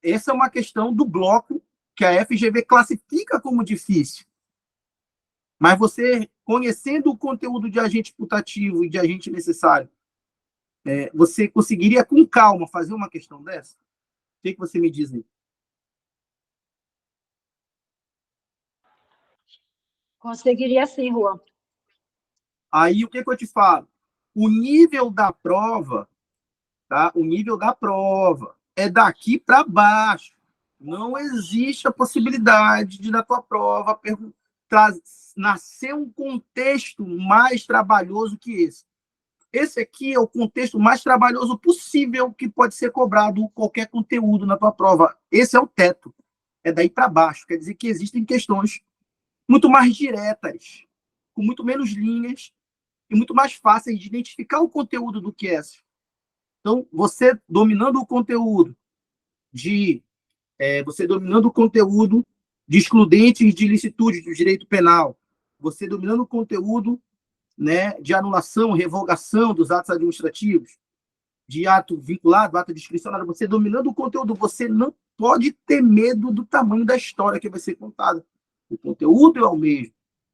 Speaker 1: Essa é uma questão do bloco que a FGV classifica como difícil. Mas você, conhecendo o conteúdo de agente putativo e de agente necessário, você conseguiria, com calma, fazer uma questão dessa? O que você me diz aí?
Speaker 2: Conseguiria sim, Juan.
Speaker 1: Aí, o que eu te falo? O nível da prova, tá? O nível da prova é daqui para baixo. Não existe a possibilidade de, na tua prova, nascer um contexto mais trabalhoso que esse. Esse aqui é o contexto mais trabalhoso possível que pode ser cobrado qualquer conteúdo na tua prova. Esse é o teto. É daí para baixo. Quer dizer que existem questões muito mais diretas, com muito menos linhas e muito mais fáceis de identificar o conteúdo do que essa. Então, você dominando o conteúdo de excludentes de ilicitude do direito penal, você dominando o conteúdo, né, de anulação, revogação dos atos administrativos, de ato vinculado, ato discricionário, você dominando o conteúdo, você não pode ter medo do tamanho da história que vai ser contada. O conteúdo é o mesmo.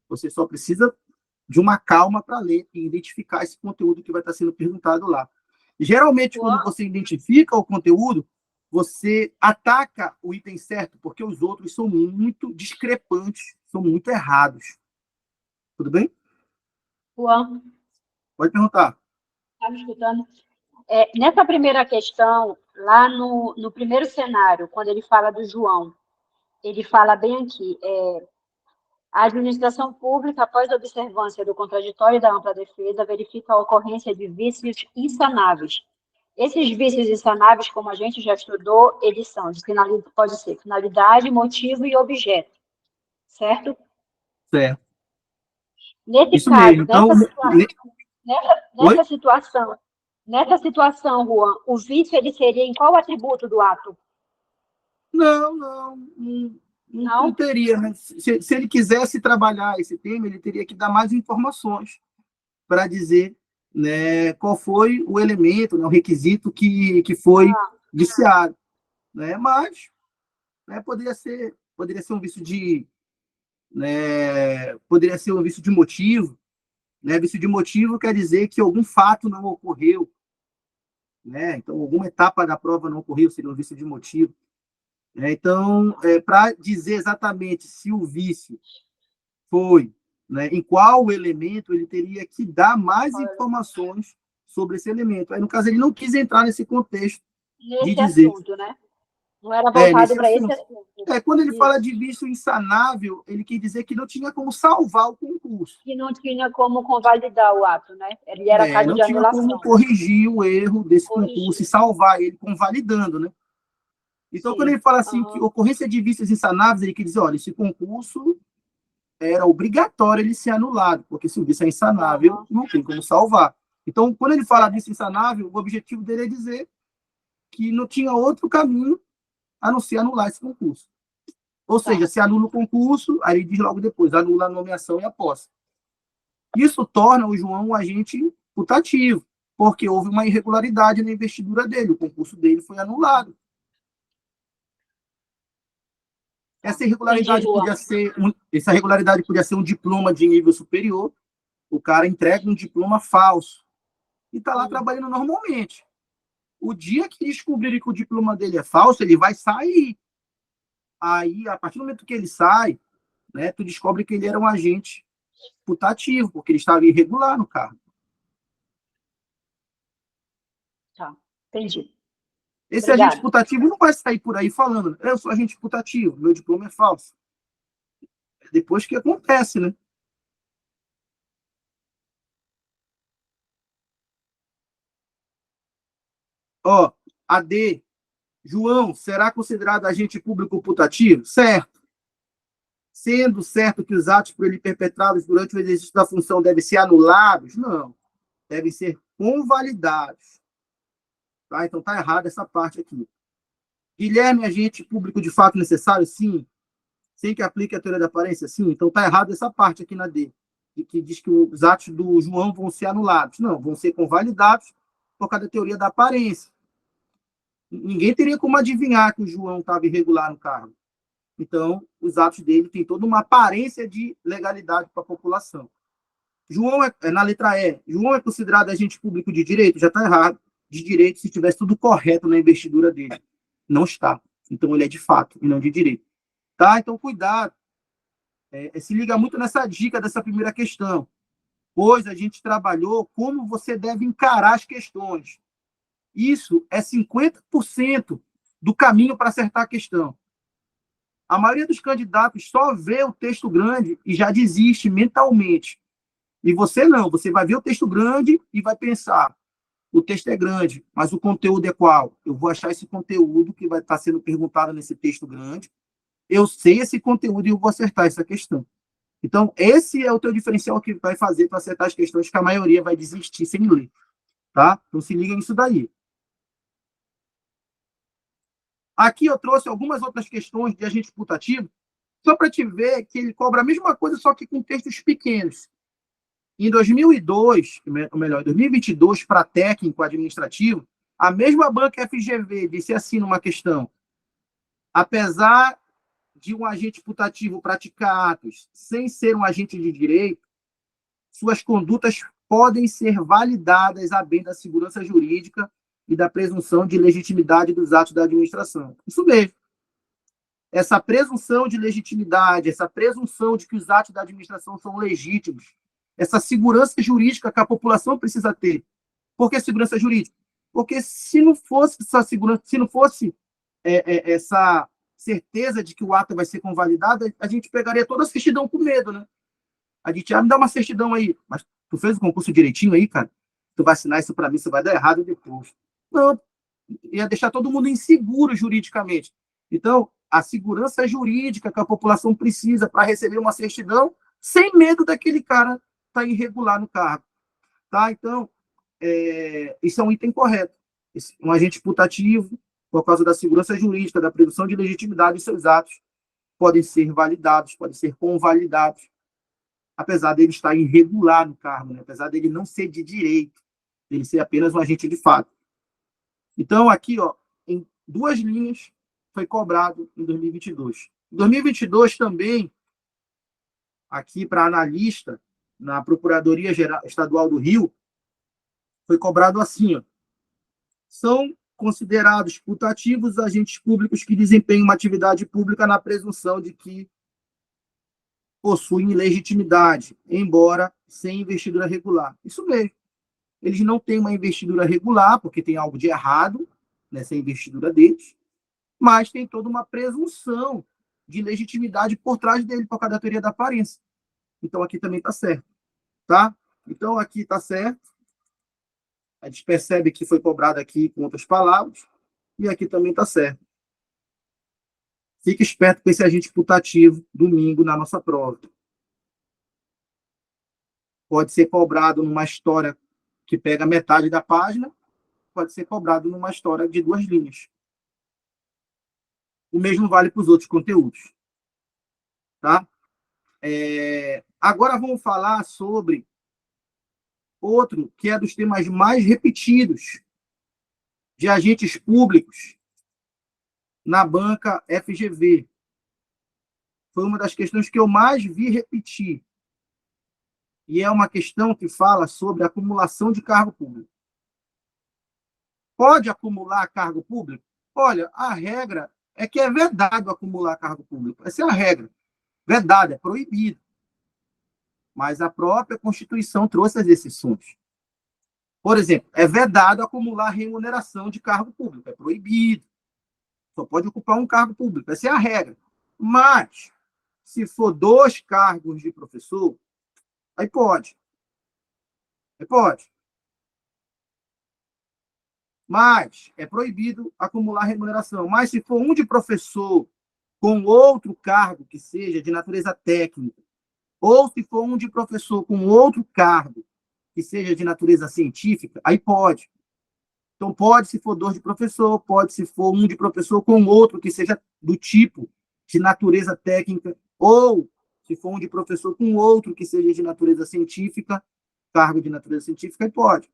Speaker 1: Você só precisa de uma calma para ler e identificar esse conteúdo que vai estar sendo perguntado lá. Geralmente, quando você identifica o conteúdo, você ataca o item certo, porque os outros são muito discrepantes, são muito errados. Tudo bem?
Speaker 2: Juan,
Speaker 1: Pode perguntar.
Speaker 2: está me escutando? Nessa primeira questão, lá no primeiro cenário, quando ele fala do João, ele fala bem aqui, a administração pública, após a observância do contraditório e da ampla defesa, verifica a ocorrência de vícios insanáveis. Esses vícios insanáveis, como a gente já estudou, eles são de finalidade, pode ser finalidade, motivo e objeto, certo?
Speaker 1: Certo.
Speaker 2: Nesse
Speaker 1: Isso
Speaker 2: caso,
Speaker 1: mesmo. Então,
Speaker 2: nessa situação, Juan, o vício ele seria em qual atributo do ato?
Speaker 1: Não teria. Né? Se ele quisesse trabalhar esse tema, ele teria que dar mais informações para dizer, né, qual foi o elemento, né, o requisito que foi viciado. Né? Mas, né, poderia ser um vício de... Né, poderia ser um vício de motivo. Né? Vício de motivo quer dizer que algum fato não ocorreu. Né? Então, alguma etapa da prova não ocorreu, seria um vício de motivo. Então, para dizer exatamente se o vício foi né, em qual elemento ele teria que dar mais informações sobre esse elemento. Aí, no caso, ele não quis entrar nesse contexto de
Speaker 2: Nesse
Speaker 1: dizer...
Speaker 2: assunto, né? Não era voltado para esse assunto.
Speaker 1: Quando ele fala de vício insanável, ele quer dizer que não tinha como salvar o concurso.
Speaker 2: Que não tinha como convalidar o ato, né? Ele era caso de anulação.
Speaker 1: Não tinha como corrigir o erro desse concurso e salvar ele convalidando, né? Então, quando ele fala assim, que ocorrência de vícios insanáveis, ele quer dizer, olha, esse concurso era obrigatório ele ser anulado, porque se o vício é insanável, não tem como salvar. Então, quando ele fala disso insanável, o objetivo dele é dizer que não tinha outro caminho a não ser anular esse concurso. Ou seja, se anula o concurso, aí ele diz logo depois, anula a nomeação e a posse. Isso torna o João um agente putativo, porque houve uma irregularidade na investidura dele, o concurso dele foi anulado. Essa irregularidade podia ser um diploma de nível superior, o cara entrega um diploma falso e está lá trabalhando normalmente. O dia que descobrirem que o diploma dele é falso, ele vai sair. Aí, a partir do momento que ele sai, né, tu descobre que ele era um agente putativo, porque ele estava irregular no cargo.
Speaker 2: Tá, entendi.
Speaker 1: Esse agente putativo não vai sair por aí falando, eu sou agente putativo, meu diploma é falso. É depois que acontece, né? Ó, AD, João, será considerado agente público putativo? Certo. Sendo certo que os atos por ele perpetrados durante o exercício da função devem ser anulados? Não. Devem ser convalidados. Tá? Então está errado essa parte aqui. Guilherme, agente público de fato necessário? Sim. Sem que aplique a teoria da aparência? Sim. Então está errado essa parte aqui na D, que diz que os atos do João vão ser anulados. Não, vão ser convalidados por causa da teoria da aparência. Ninguém teria como adivinhar que o João estava irregular no cargo. Então, os atos dele têm toda uma aparência de legalidade para a população. João na letra E, João é considerado agente público de direito? Já está errado. De direito se tivesse tudo correto na investidura dele. Não está. Então, ele é de fato e não de direito. Tá? Então, cuidado. Se liga muito nessa dica dessa primeira questão. Pois a gente trabalhou como você deve encarar as questões. Isso é 50% do caminho para acertar a questão. A maioria dos candidatos só vê o texto grande e já desiste mentalmente. E você não, você vai ver o texto grande e vai pensar, o texto é grande, mas o conteúdo é qual? Eu vou achar esse conteúdo que vai estar sendo perguntado nesse texto grande, eu sei esse conteúdo e eu vou acertar essa questão. Então, esse é o teu diferencial que vai fazer para acertar as questões que a maioria vai desistir sem ler. Tá? Então, se liga nisso daí. Aqui eu trouxe algumas outras questões de agente putativo, só para te ver que ele cobra a mesma coisa, só que com textos pequenos. Em 2002, ou melhor, em 2022, para técnico administrativo, a mesma banca FGV disse assim numa questão: apesar de um agente putativo praticar atos sem ser um agente de direito, suas condutas podem ser validadas a bem da segurança jurídica e da presunção de legitimidade dos atos da administração. Isso mesmo. Essa presunção de legitimidade, essa presunção de que os atos da administração são legítimos, essa segurança jurídica que a população precisa ter. Por que segurança jurídica? Porque se não fosse essa segurança, se não fosse essa certeza de que o ato vai ser convalidado, a gente pegaria toda a certidão com medo, né? A gente, me dá uma certidão aí, mas tu fez o concurso direitinho aí, cara? Tu vai assinar isso para mim, isso vai dar errado depois. Não, ia deixar todo mundo inseguro juridicamente. Então, a segurança jurídica que a população precisa para receber uma certidão, sem medo daquele cara estar irregular no cargo. Tá? Então, isso é um item correto. Um agente putativo, por causa da segurança jurídica, da presunção de legitimidade de seus atos, podem ser validados, podem ser convalidados, apesar dele estar irregular no cargo, né? Apesar dele não ser de direito, ele ser apenas um agente de fato. Então, aqui, ó, em 2 linhas, foi cobrado em 2022. Em 2022 também, aqui para analista, na Procuradoria Estadual do Rio, foi cobrado assim, ó: são considerados putativos agentes públicos que desempenham uma atividade pública na presunção de que possuem legitimidade, embora sem investidura regular. Isso mesmo. Eles não têm uma investidura regular, porque tem algo de errado nessa investidura deles, mas tem toda uma presunção de legitimidade por trás dele, por causa da teoria da aparência. Então, aqui também está certo. Tá? Então, aqui está certo. A gente percebe que foi cobrado aqui com outras palavras, e aqui também está certo. Fique esperto com esse agente putativo domingo na nossa prova. Pode ser cobrado numa história que pega metade da página, pode ser cobrado numa história de 2 linhas. O mesmo vale para os outros conteúdos. Tá? Agora vamos falar sobre outro que é dos temas mais repetidos de agentes públicos na banca FGV. Foi uma das questões que eu mais vi repetir. E é uma questão que fala sobre acumulação de cargo público. Pode acumular cargo público? Olha, a regra é que é vedado acumular cargo público. Essa é a regra. Vedado, é proibido. Mas a própria Constituição trouxe as exceções. Por exemplo, é vedado acumular remuneração de cargo público. É proibido. Só pode ocupar um cargo público. Essa é a regra. Mas, se for 2 cargos de professor, aí pode. Aí pode. Mas é proibido acumular remuneração. Mas se for um de professor com outro cargo que seja de natureza técnica, ou se for um de professor com outro cargo que seja de natureza científica, aí pode. Então, pode se for 2 de professor, pode se for um de professor com outro que seja do tipo de natureza técnica, ou se for um de professor com outro que seja de natureza científica, cargo de natureza científica, aí pode.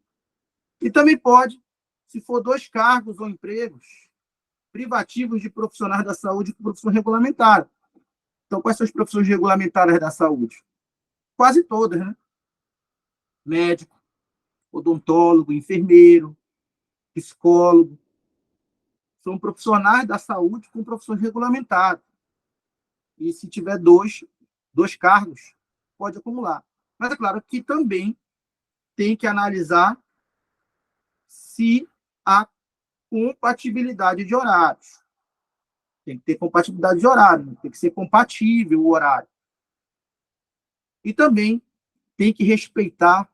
Speaker 1: E também pode, se for 2 cargos ou empregos privativos de profissionais da saúde com profissão regulamentar. Então, quais são as profissões regulamentadas da saúde? Quase todas, né? Médico, odontólogo, enfermeiro, psicólogo. São profissionais da saúde com profissões regulamentadas. E se tiver 2 cargos, pode acumular. Mas é claro que também tem que analisar se há compatibilidade de horários. Tem que ter compatibilidade de horário, tem que ser compatível o horário. E também tem que respeitar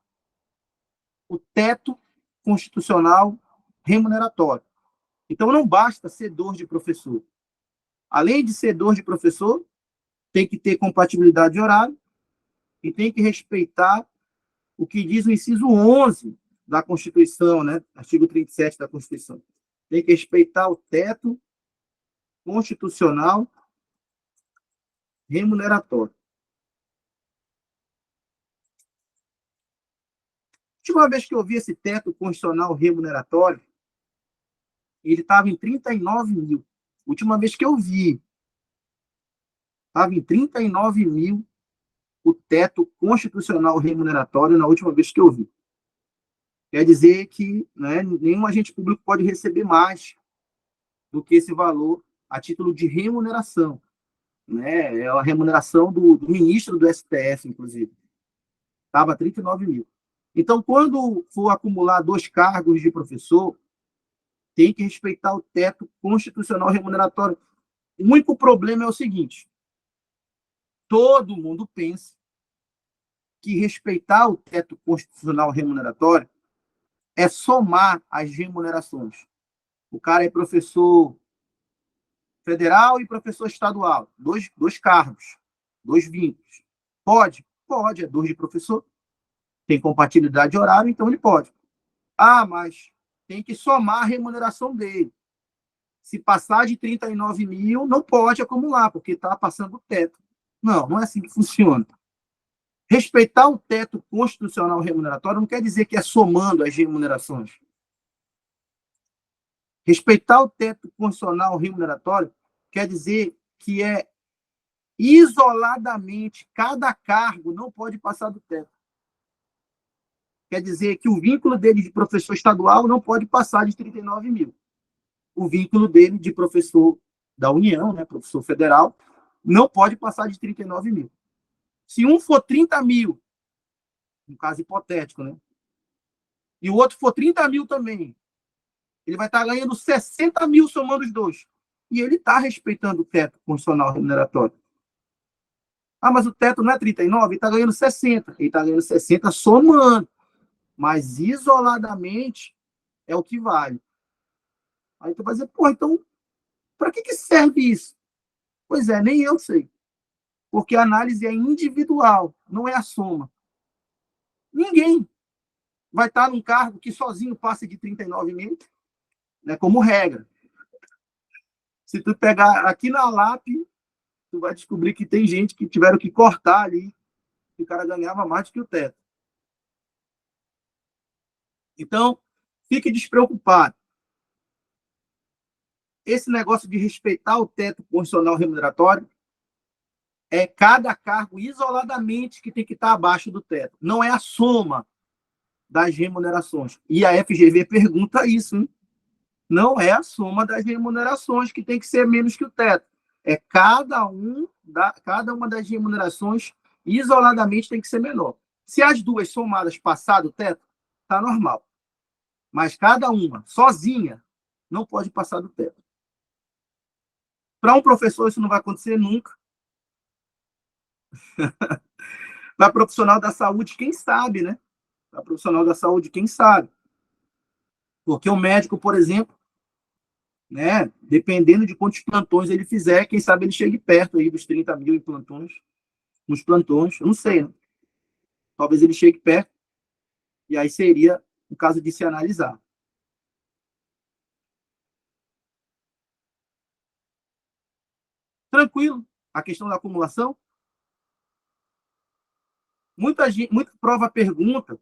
Speaker 1: o teto constitucional remuneratório. Então, não basta ser 2 de professor. Além de ser 2 de professor, tem que ter compatibilidade de horário e tem que respeitar o que diz o inciso 11 da Constituição, né? Artigo 37 da Constituição. Tem que respeitar o teto constitucional remuneratório. A última vez que eu vi esse teto constitucional remuneratório, ele estava em 39 mil. A última vez que eu vi, estava em 39 mil o teto constitucional remuneratório na última vez que eu vi. Quer dizer que, né, nenhum agente público pode receber mais do que esse valor a título de remuneração. Né? É a remuneração do ministro do STF, inclusive. Estava 39 mil. Então, quando for acumular 2 cargos de professor, tem que respeitar o teto constitucional remuneratório. O único problema é o seguinte: todo mundo pensa que respeitar o teto constitucional remuneratório é somar as remunerações. O cara é professor federal e professor estadual, 2 cargos, 2 vínculos. Pode? Pode, é 2 de professor. Tem compatibilidade de horário, então ele pode. Ah, mas tem que somar a remuneração dele. Se passar de 39 mil, não pode acumular, porque está passando o teto. Não, não é assim que funciona. Respeitar o teto constitucional remuneratório não quer dizer que é somando as remunerações. Respeitar o teto constitucional remuneratório quer dizer que é isoladamente, cada cargo não pode passar do teto. Quer dizer que o vínculo dele de professor estadual não pode passar de 39 mil. O vínculo dele de professor da União, né, professor federal, não pode passar de 39 mil. Se um for 30 mil, um caso hipotético, né? E o outro for 30 mil também, ele vai estar ganhando 60 mil somando os dois. E ele está respeitando o teto constitucional remuneratório. Ah, mas o teto não é 39, ele está ganhando 60. Ele está ganhando 60 somando. Mas isoladamente é o que vale. Aí tu vai dizer, pô, então, para que serve isso? Pois é, nem eu sei. Porque a análise é individual, não é a soma. Ninguém vai estar num cargo que sozinho passe de 39 mil, né, como regra. Se tu pegar aqui na LAP, tu vai descobrir que tem gente que tiveram que cortar ali, que o cara ganhava mais do que o teto. Então, fique despreocupado. Esse negócio de respeitar o teto constitucional remuneratório é cada cargo isoladamente que tem que estar abaixo do teto. Não é a soma das remunerações. E a FGV pergunta isso, hein? Não é a soma das remunerações que tem que ser menos que o teto. É cada uma das remunerações isoladamente tem que ser menor. Se as duas somadas passar do teto, está normal. Mas cada uma, sozinha, não pode passar do teto. Para um professor, isso não vai acontecer nunca. Para profissional da saúde, quem sabe, né? Para profissional da saúde, quem sabe. Porque o médico, por exemplo, né, dependendo de quantos plantões ele fizer, quem sabe ele chegue perto aí dos 30 mil em plantões, nos plantões, eu não sei, né? Talvez ele chegue perto, e aí seria o caso de se analisar. Tranquilo, a questão da acumulação. Muita prova pergunta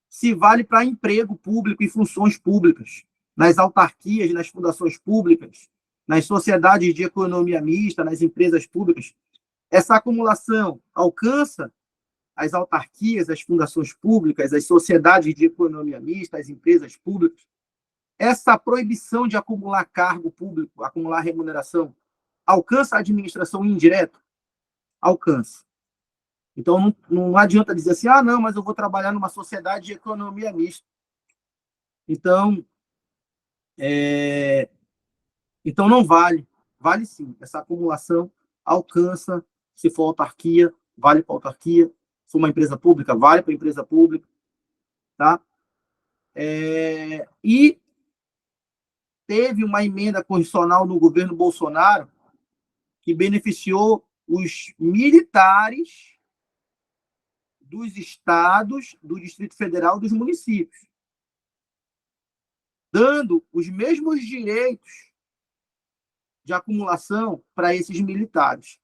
Speaker 1: se vale para emprego público e funções públicas, nas autarquias, nas fundações públicas, nas sociedades de economia mista, nas empresas públicas. Essa acumulação alcança as autarquias, as fundações públicas, as sociedades de economia mista, as empresas públicas. Essa proibição de acumular cargo público, acumular remuneração, alcança a administração indireta? Alcança. Então, não adianta dizer assim, ah, não, mas eu vou trabalhar numa sociedade de economia mista. Então, então não vale. Vale sim. Essa acumulação alcança, se for autarquia, vale para autarquia. Se for uma empresa pública, vale para a empresa pública. Tá? E teve uma emenda constitucional no governo Bolsonaro que beneficiou os militares dos estados, do Distrito Federal e dos municípios, dando os mesmos direitos de acumulação para esses militares.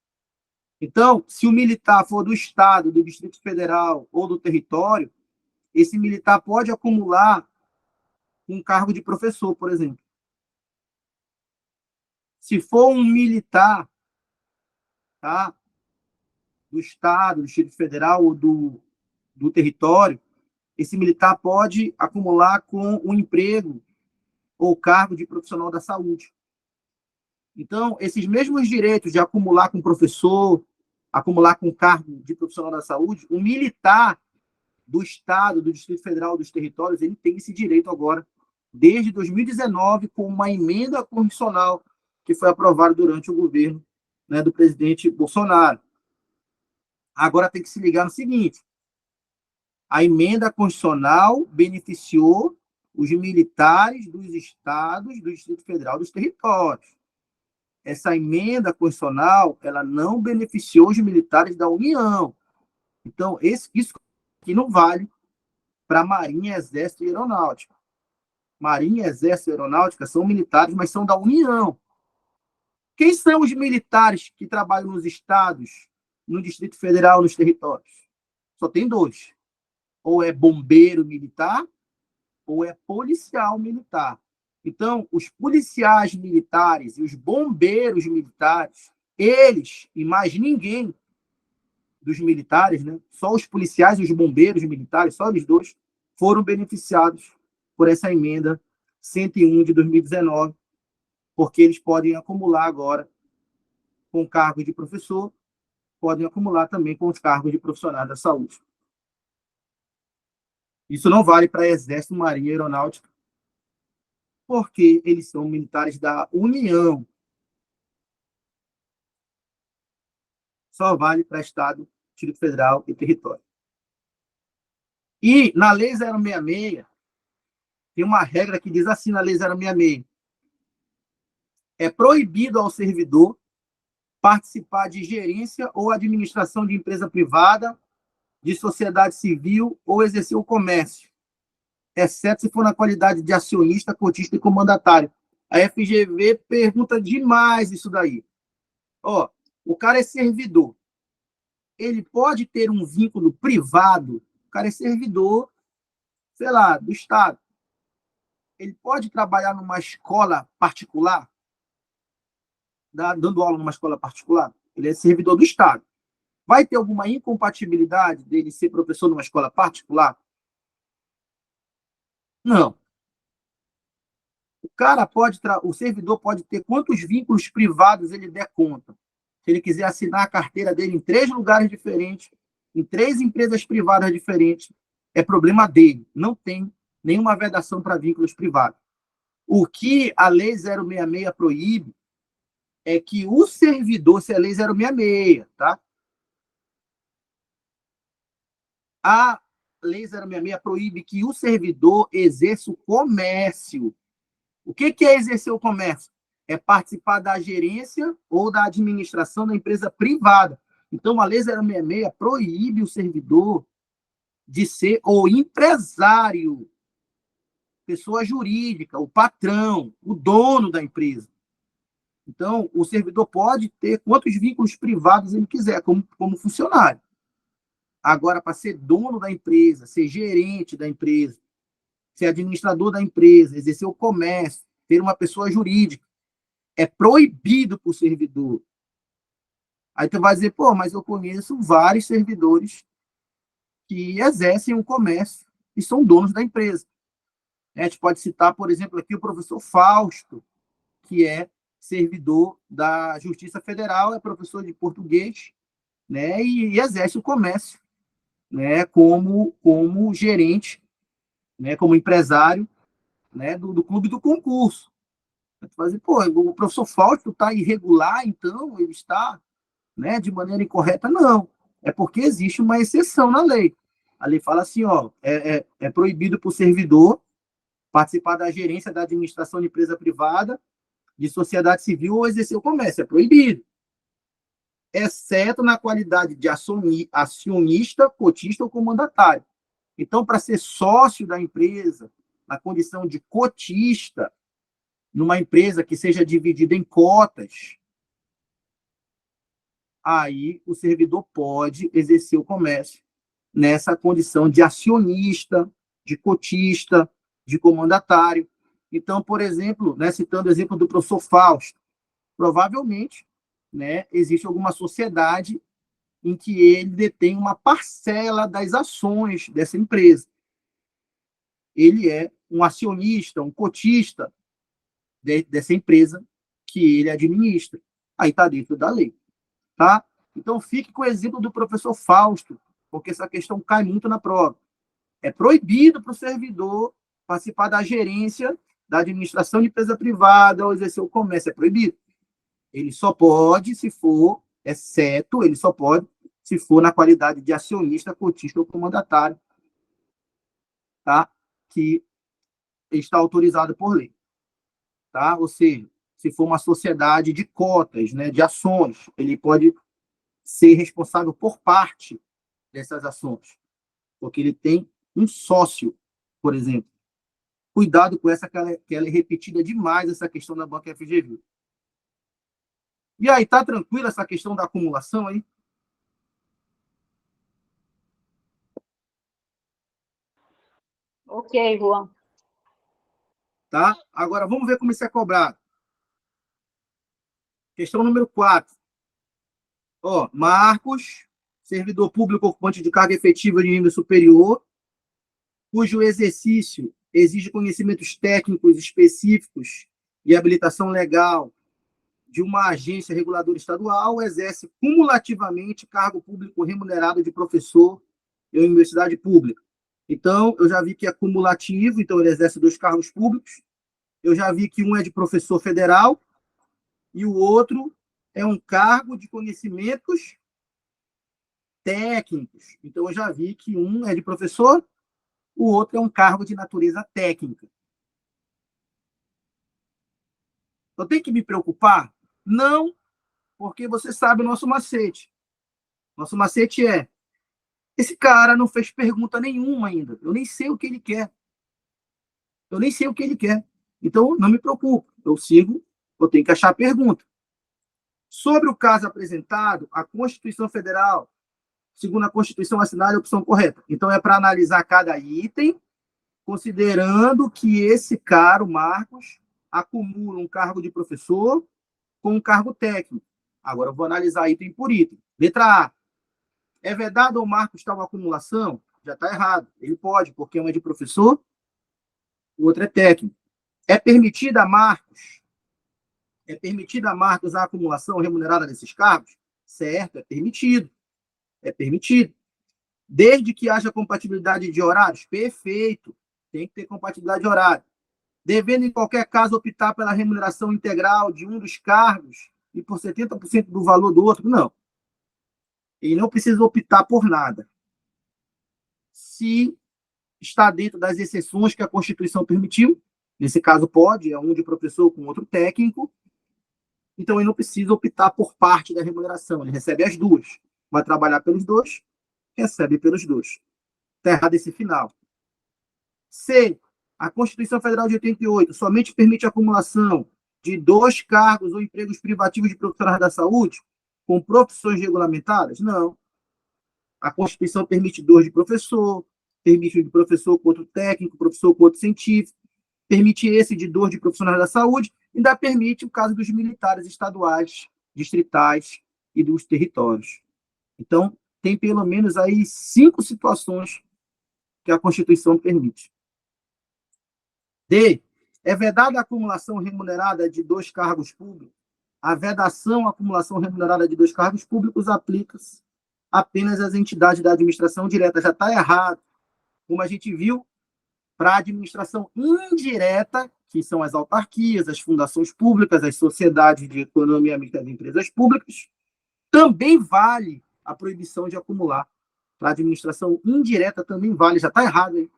Speaker 1: Então, se o militar for do estado, do Distrito Federal ou do território, esse militar pode acumular um cargo de professor, por exemplo. Se for um militar, tá, do estado, do Distrito Federal ou do território, esse militar pode acumular com um emprego ou cargo de profissional da saúde. Então, esses mesmos direitos de acumular com professor, acumular com cargo de profissional da saúde, o militar do Estado, do Distrito Federal, dos territórios, ele tem esse direito agora, desde 2019, com uma emenda constitucional que foi aprovada durante o governo, né, do presidente Bolsonaro. Agora tem que se ligar no seguinte: a emenda constitucional beneficiou os militares dos estados, do Distrito Federal, dos territórios. Essa emenda constitucional, ela não beneficiou os militares da União. Então, isso aqui não vale para Marinha, Exército e Aeronáutica. Marinha, Exército e Aeronáutica são militares, mas são da União. Quem são os militares que trabalham nos estados, no Distrito Federal, nos territórios? Só tem dois. Ou é bombeiro militar, ou é policial militar. Então, os policiais militares e os bombeiros militares, eles e mais ninguém dos militares, né? Só os policiais e os bombeiros militares, só eles dois, foram beneficiados por essa emenda 101 de 2019, porque eles podem acumular agora com cargo de professor podem acumular também com os cargos de profissionais da saúde. Isso não vale para Exército, Marinha e Aeronáutica, porque eles são militares da União. Só vale para Estado, Distrito Federal e território. E na Lei 066, tem uma regra que diz assim na Lei 066, é proibido ao servidor participar de gerência ou administração de empresa privada, de sociedade civil ou exercer o comércio, exceto se for na qualidade de acionista, cotista e comandatário. A FGV pergunta demais isso daí. Ó, o cara é servidor. Ele pode ter um vínculo privado. O cara é servidor, sei lá, do Estado. Ele pode trabalhar numa escola particular, dando aula numa escola particular. Ele é servidor do Estado. Vai ter alguma incompatibilidade dele ser professor numa escola particular? Não. O servidor pode ter quantos vínculos privados ele der conta. Se ele quiser assinar a carteira dele em 3 lugares diferentes, em 3 empresas privadas diferentes, é problema dele. Não tem nenhuma vedação para vínculos privados. O que a Lei 066 proíbe é que o servidor, se é a Lei 066, tá? A Lei 066 proíbe que o servidor exerça o comércio. O que é exercer o comércio? É participar da gerência ou da administração da empresa privada. Então, a Lei 066 proíbe o servidor de ser o empresário, pessoa jurídica, o patrão, o dono da empresa. Então, o servidor pode ter quantos vínculos privados ele quiser, como funcionário. Agora, para ser dono da empresa, ser gerente da empresa, ser administrador da empresa, exercer o comércio, ter uma pessoa jurídica, é proibido para o servidor. Aí tu vai dizer, pô, mas eu conheço vários servidores que exercem o comércio e são donos da empresa. A gente pode citar, por exemplo, aqui o professor Fausto, que é servidor da Justiça Federal, é professor de português, né, e exerce o comércio, né, como gerente, né, como empresário, né, do clube do concurso. Fazer, pô, o professor Fausto está irregular, então ele está, né, de maneira incorreta? Não. É porque existe uma exceção na lei. A lei fala assim, ó, é proibido para o servidor participar da gerência da administração de empresa privada, de sociedade civil ou exercer o comércio. É proibido. Exceto na qualidade de acionista, cotista ou comandatário. Então, para ser sócio da empresa, na condição de cotista, numa empresa que seja dividida em cotas, aí o servidor pode exercer o comércio nessa condição de acionista, de cotista, de comandatário. Então, por exemplo, né, citando o exemplo do professor Fausto, provavelmente, né, existe alguma sociedade em que ele detém uma parcela das ações dessa empresa. Ele é um acionista, um cotista dessa empresa que ele administra. Aí está dentro da lei. Tá? Então, fique com o exemplo do professor Fausto, porque essa questão cai muito na prova. É proibido para o servidor participar da gerência, da administração de empresa privada ou exercer o comércio. É proibido. Ele só pode, se for, ele só pode, se for na qualidade de acionista, cotista ou comandatário, tá? Que está autorizado por lei. Tá? Ou seja, se for uma sociedade de cotas, né, de ações, ele pode ser responsável por parte dessas ações, porque ele tem um sócio, por exemplo. Cuidado com essa, que ela é repetida demais, essa questão da banca FGV. E aí, tá tranquila essa questão da acumulação aí?
Speaker 2: Ok, Juan.
Speaker 1: Tá? Agora, vamos ver como isso é cobrado. Questão número 4. Ó, Marcos, servidor público ocupante de carga efetiva de nível superior, cujo exercício exige conhecimentos técnicos específicos e habilitação legal de uma agência reguladora estadual, exerce cumulativamente cargo público remunerado de professor em universidade pública. Então, eu já vi que é cumulativo, então ele exerce 2 cargos públicos. Eu já vi que um é de professor federal e o outro é um cargo de conhecimentos técnicos. Então, eu já vi que um é de professor, o outro é um cargo de natureza técnica. Eu tenho que me preocupar? Não, porque você sabe o nosso macete. Nosso macete é: esse cara não fez pergunta nenhuma ainda. Eu nem sei o que ele quer. Eu nem sei o que ele quer. Então, não me preocupo. Eu sigo, eu tenho que achar a pergunta. Sobre o caso apresentado, a Constituição Federal, segundo a Constituição assinada, é a opção correta. Então, é para analisar cada item, considerando que esse cara, o Marcos, acumula um cargo de professor com um cargo técnico. Agora, eu vou analisar item por item. Letra A. É vedado ao Marcos tal acumulação? Já está errado. Ele pode, porque um é de professor, o outro é técnico. É permitida a Marcos a acumulação remunerada desses cargos? Certo, é permitido. É permitido. Desde que haja compatibilidade de horários? Perfeito. Tem que ter compatibilidade de horário. Devendo, em qualquer caso, optar pela remuneração integral de um dos cargos e por 70% do valor do outro? Não. Ele não precisa optar por nada. Se está dentro das exceções que a Constituição permitiu, nesse caso pode, é um de professor com outro técnico, então ele não precisa optar por parte da remuneração, ele recebe as duas. Vai trabalhar pelos dois, recebe pelos dois. Está errado esse final. C. A Constituição Federal de 88 somente permite a acumulação de 2 cargos ou empregos privativos de profissionais da saúde com profissões regulamentadas? Não. A Constituição permite 2 de professor, permite um de professor com outro técnico, professor com outro científico, permite esse de 2 de profissionais da saúde, e ainda permite o caso dos militares estaduais, distritais e dos territórios. Então, tem pelo menos aí 5 situações que a Constituição permite. D. É vedada a acumulação remunerada de 2 cargos públicos? A vedação à acumulação remunerada de 2 cargos públicos aplica-se apenas às entidades da administração direta. Já está errado. Como a gente viu, para a administração indireta, que são as autarquias, as fundações públicas, as sociedades de economia mista das empresas públicas, também vale a proibição de acumular. Para a administração indireta também vale. Já está errado aí.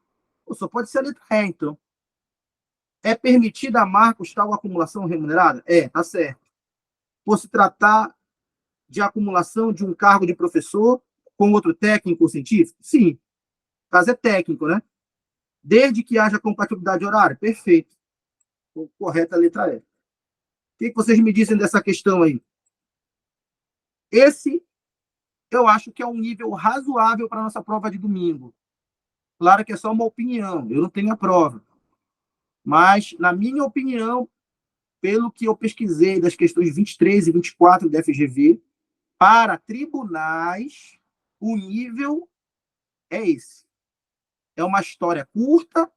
Speaker 1: Ou só pode ser a letra E, então. É permitida a Marcos tal acumulação remunerada? Tá certo. Por se tratar de acumulação de um cargo de professor com outro técnico ou científico? Sim. O caso é técnico, né? Desde que haja compatibilidade de horário? Perfeito. Correta a letra E. O que vocês me dizem dessa questão aí? Esse, eu acho que é um nível razoável para a nossa prova de domingo. Claro que é só uma opinião, eu não tenho a prova. Mas, na minha opinião, pelo que eu pesquisei das questões 23 e 24 da FGV, para tribunais, o nível é esse. É uma história curta,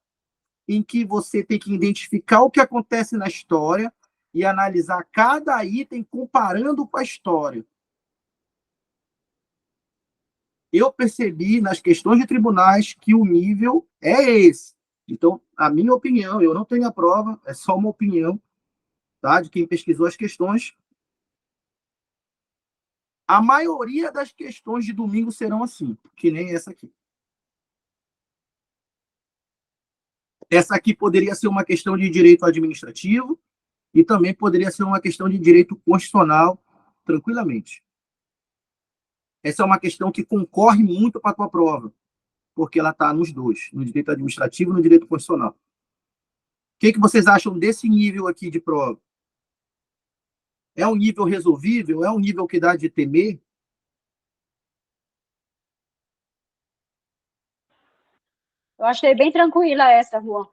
Speaker 1: em que você tem que identificar o que acontece na história e analisar cada item comparando com a história. Eu percebi nas questões de tribunais que o nível é esse. Então, a minha opinião, eu não tenho a prova, é só uma opinião, tá, de quem pesquisou as questões. A maioria das questões de domingo serão assim, que nem essa aqui. Essa aqui poderia ser uma questão de direito administrativo e também poderia ser uma questão de direito constitucional, tranquilamente. Essa é uma questão que concorre muito para a tua prova, porque ela está nos dois, no direito administrativo e no direito constitucional. O que vocês acham desse nível aqui de prova? É um nível resolvível? É um nível que dá de temer?
Speaker 2: Eu achei bem tranquila essa, Juan.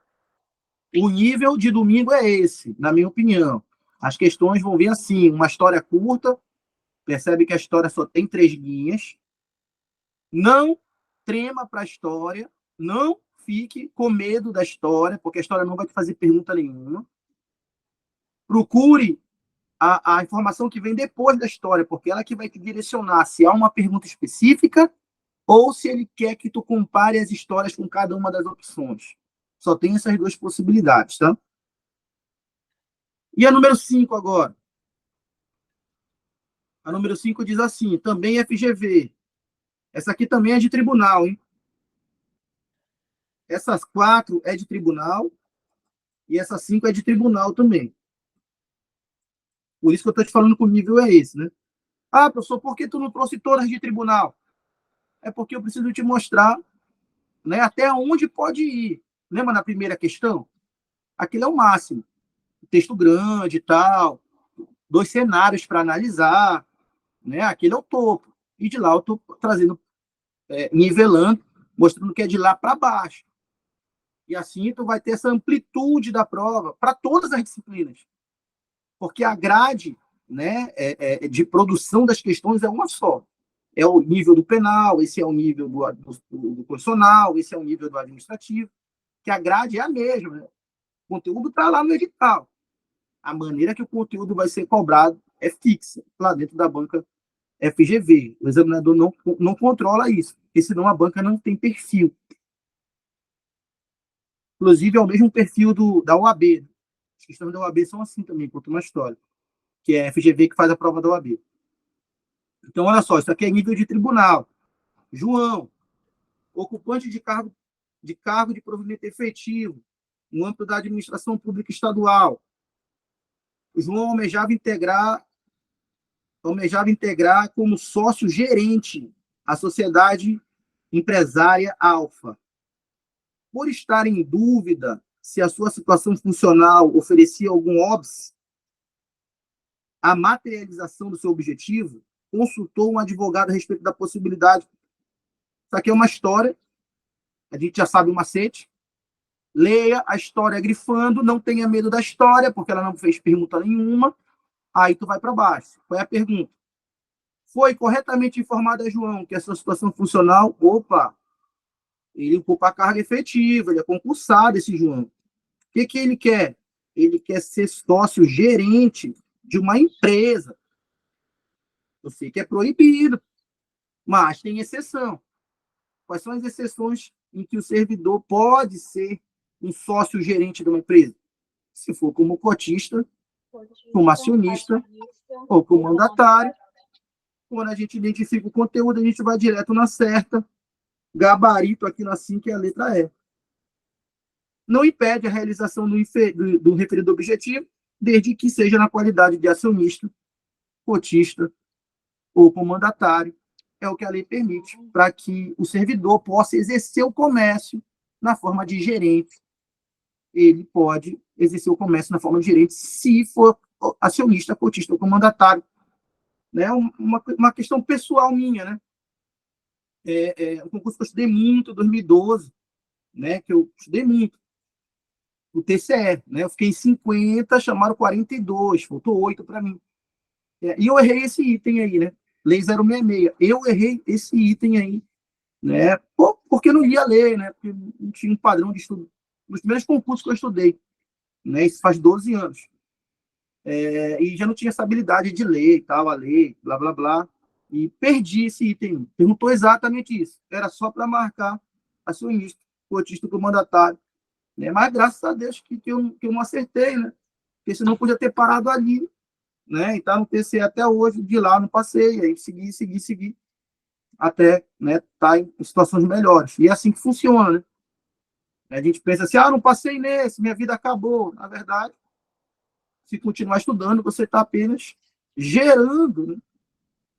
Speaker 1: O nível de domingo é esse, na minha opinião. As questões vão vir assim, uma história curta, percebe que a história só tem 3 linhas. Não trema para a história, não fique com medo da história, porque a história não vai te fazer pergunta nenhuma. Procure a informação que vem depois da história, porque ela que vai te direcionar se há uma pergunta específica ou se ele quer que tu compare as histórias com cada uma das opções. Só tem essas duas possibilidades, tá? E a número 5 agora. A número 5 diz assim, também FGV. Essa aqui também é de tribunal, hein? Essas 4 é de tribunal e essas 5 é de tribunal também. Por isso que eu estou te falando que o nível é esse, né? Ah, professor, por que tu não trouxe todas de tribunal? É porque eu preciso te mostrar, né, até onde pode ir. Lembra na primeira questão? Aquilo é o máximo. Texto grande e tal, 2 cenários para analisar, né? Aquele é o topo. E de lá eu estou trazendo, nivelando, mostrando que é de lá para baixo. E assim tu vai ter essa amplitude da prova para todas as disciplinas. Porque a grade, né, de produção das questões é uma só. É o nível do penal, esse é o nível do constitucional, esse é o nível do administrativo, que a grade é a mesma. Né? O conteúdo está lá no edital. A maneira que o conteúdo vai ser cobrado é fixa, lá dentro da banca FGV. O examinador não controla isso, porque senão a banca não tem perfil. Inclusive, é o mesmo perfil da OAB. As questões da OAB são assim também, conta uma história. Que é a FGV que faz a prova da OAB. Então, olha só, isso aqui é nível de tribunal. João, ocupante de cargo de provimento efetivo, no âmbito da administração pública estadual. O João almejava integrar como sócio gerente a sociedade empresária Alfa. Por estar em dúvida se a sua situação funcional oferecia algum óbice à materialização do seu objetivo, consultou um advogado a respeito da possibilidade. Isso aqui é uma história, a gente já sabe o macete. Leia a história grifando, não tenha medo da história, porque ela não fez pergunta nenhuma. Aí tu vai para baixo. Qual é a pergunta? Foi corretamente informado a João que a sua situação funcional, opa, ele ocupa a carga efetiva, ele é concursado, esse João. O que ele quer? Ele quer ser sócio gerente de uma empresa. Eu sei que é proibido, mas tem exceção. Quais são as exceções em que o servidor pode ser um sócio gerente de uma empresa? Se for como cotista, como acionista ou como mandatário. Quando a gente identifica o conteúdo, a gente vai direto na certa, gabarito aqui na 5, que é a letra E. Não impede a realização do referido objetivo, desde que seja na qualidade de acionista, cotista ou comandatário, é o que a lei permite, para que o servidor possa exercer o comércio na forma de gerente. Ele pode exercer o comércio na forma de gerente se for acionista, cotista ou comandatário. Né? Uma questão pessoal minha, né? Um concurso que eu estudei muito em 2012, né? Que eu estudei muito, o TCE, né? Eu fiquei em 50, chamaram 42, faltou 8 para mim. E eu errei esse item aí, né? Lei 066. Eu errei esse item aí, né? Porque não lia ler, né? Porque não tinha um padrão de estudo. Nos primeiros concursos que eu estudei, né? Isso faz 12 anos. E já não tinha essa habilidade de ler e tal, a lei, blá, blá, blá. E perdi esse item. Perguntou exatamente isso. Era só para marcar acionista, cotista para o mandatário. Né? Mas graças a Deus que eu não acertei, né? Porque senão eu podia ter parado ali, né? E tá no TCE até hoje, de lá não passei, aí segui, até, né, tá em situações melhores. E é assim que funciona, né? A gente pensa assim, não passei nesse, minha vida acabou. Na verdade, se continuar estudando, você está apenas gerando, né,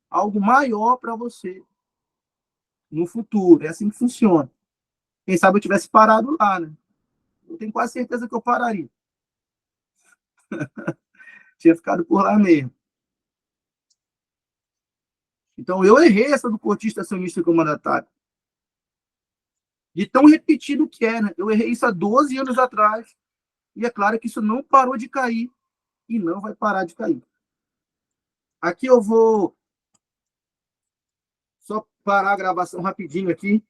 Speaker 1: algo maior para você no futuro. É assim que funciona. Quem sabe eu tivesse parado lá, né? Eu tenho quase certeza que eu pararia. Tinha ficado por lá mesmo. Então, eu errei essa do cotista, acionista e comandatário. De tão repetido que é, né? Eu errei isso há 12 anos atrás. E é claro que isso não parou de cair. E não vai parar de cair. Aqui eu vou só parar a gravação rapidinho aqui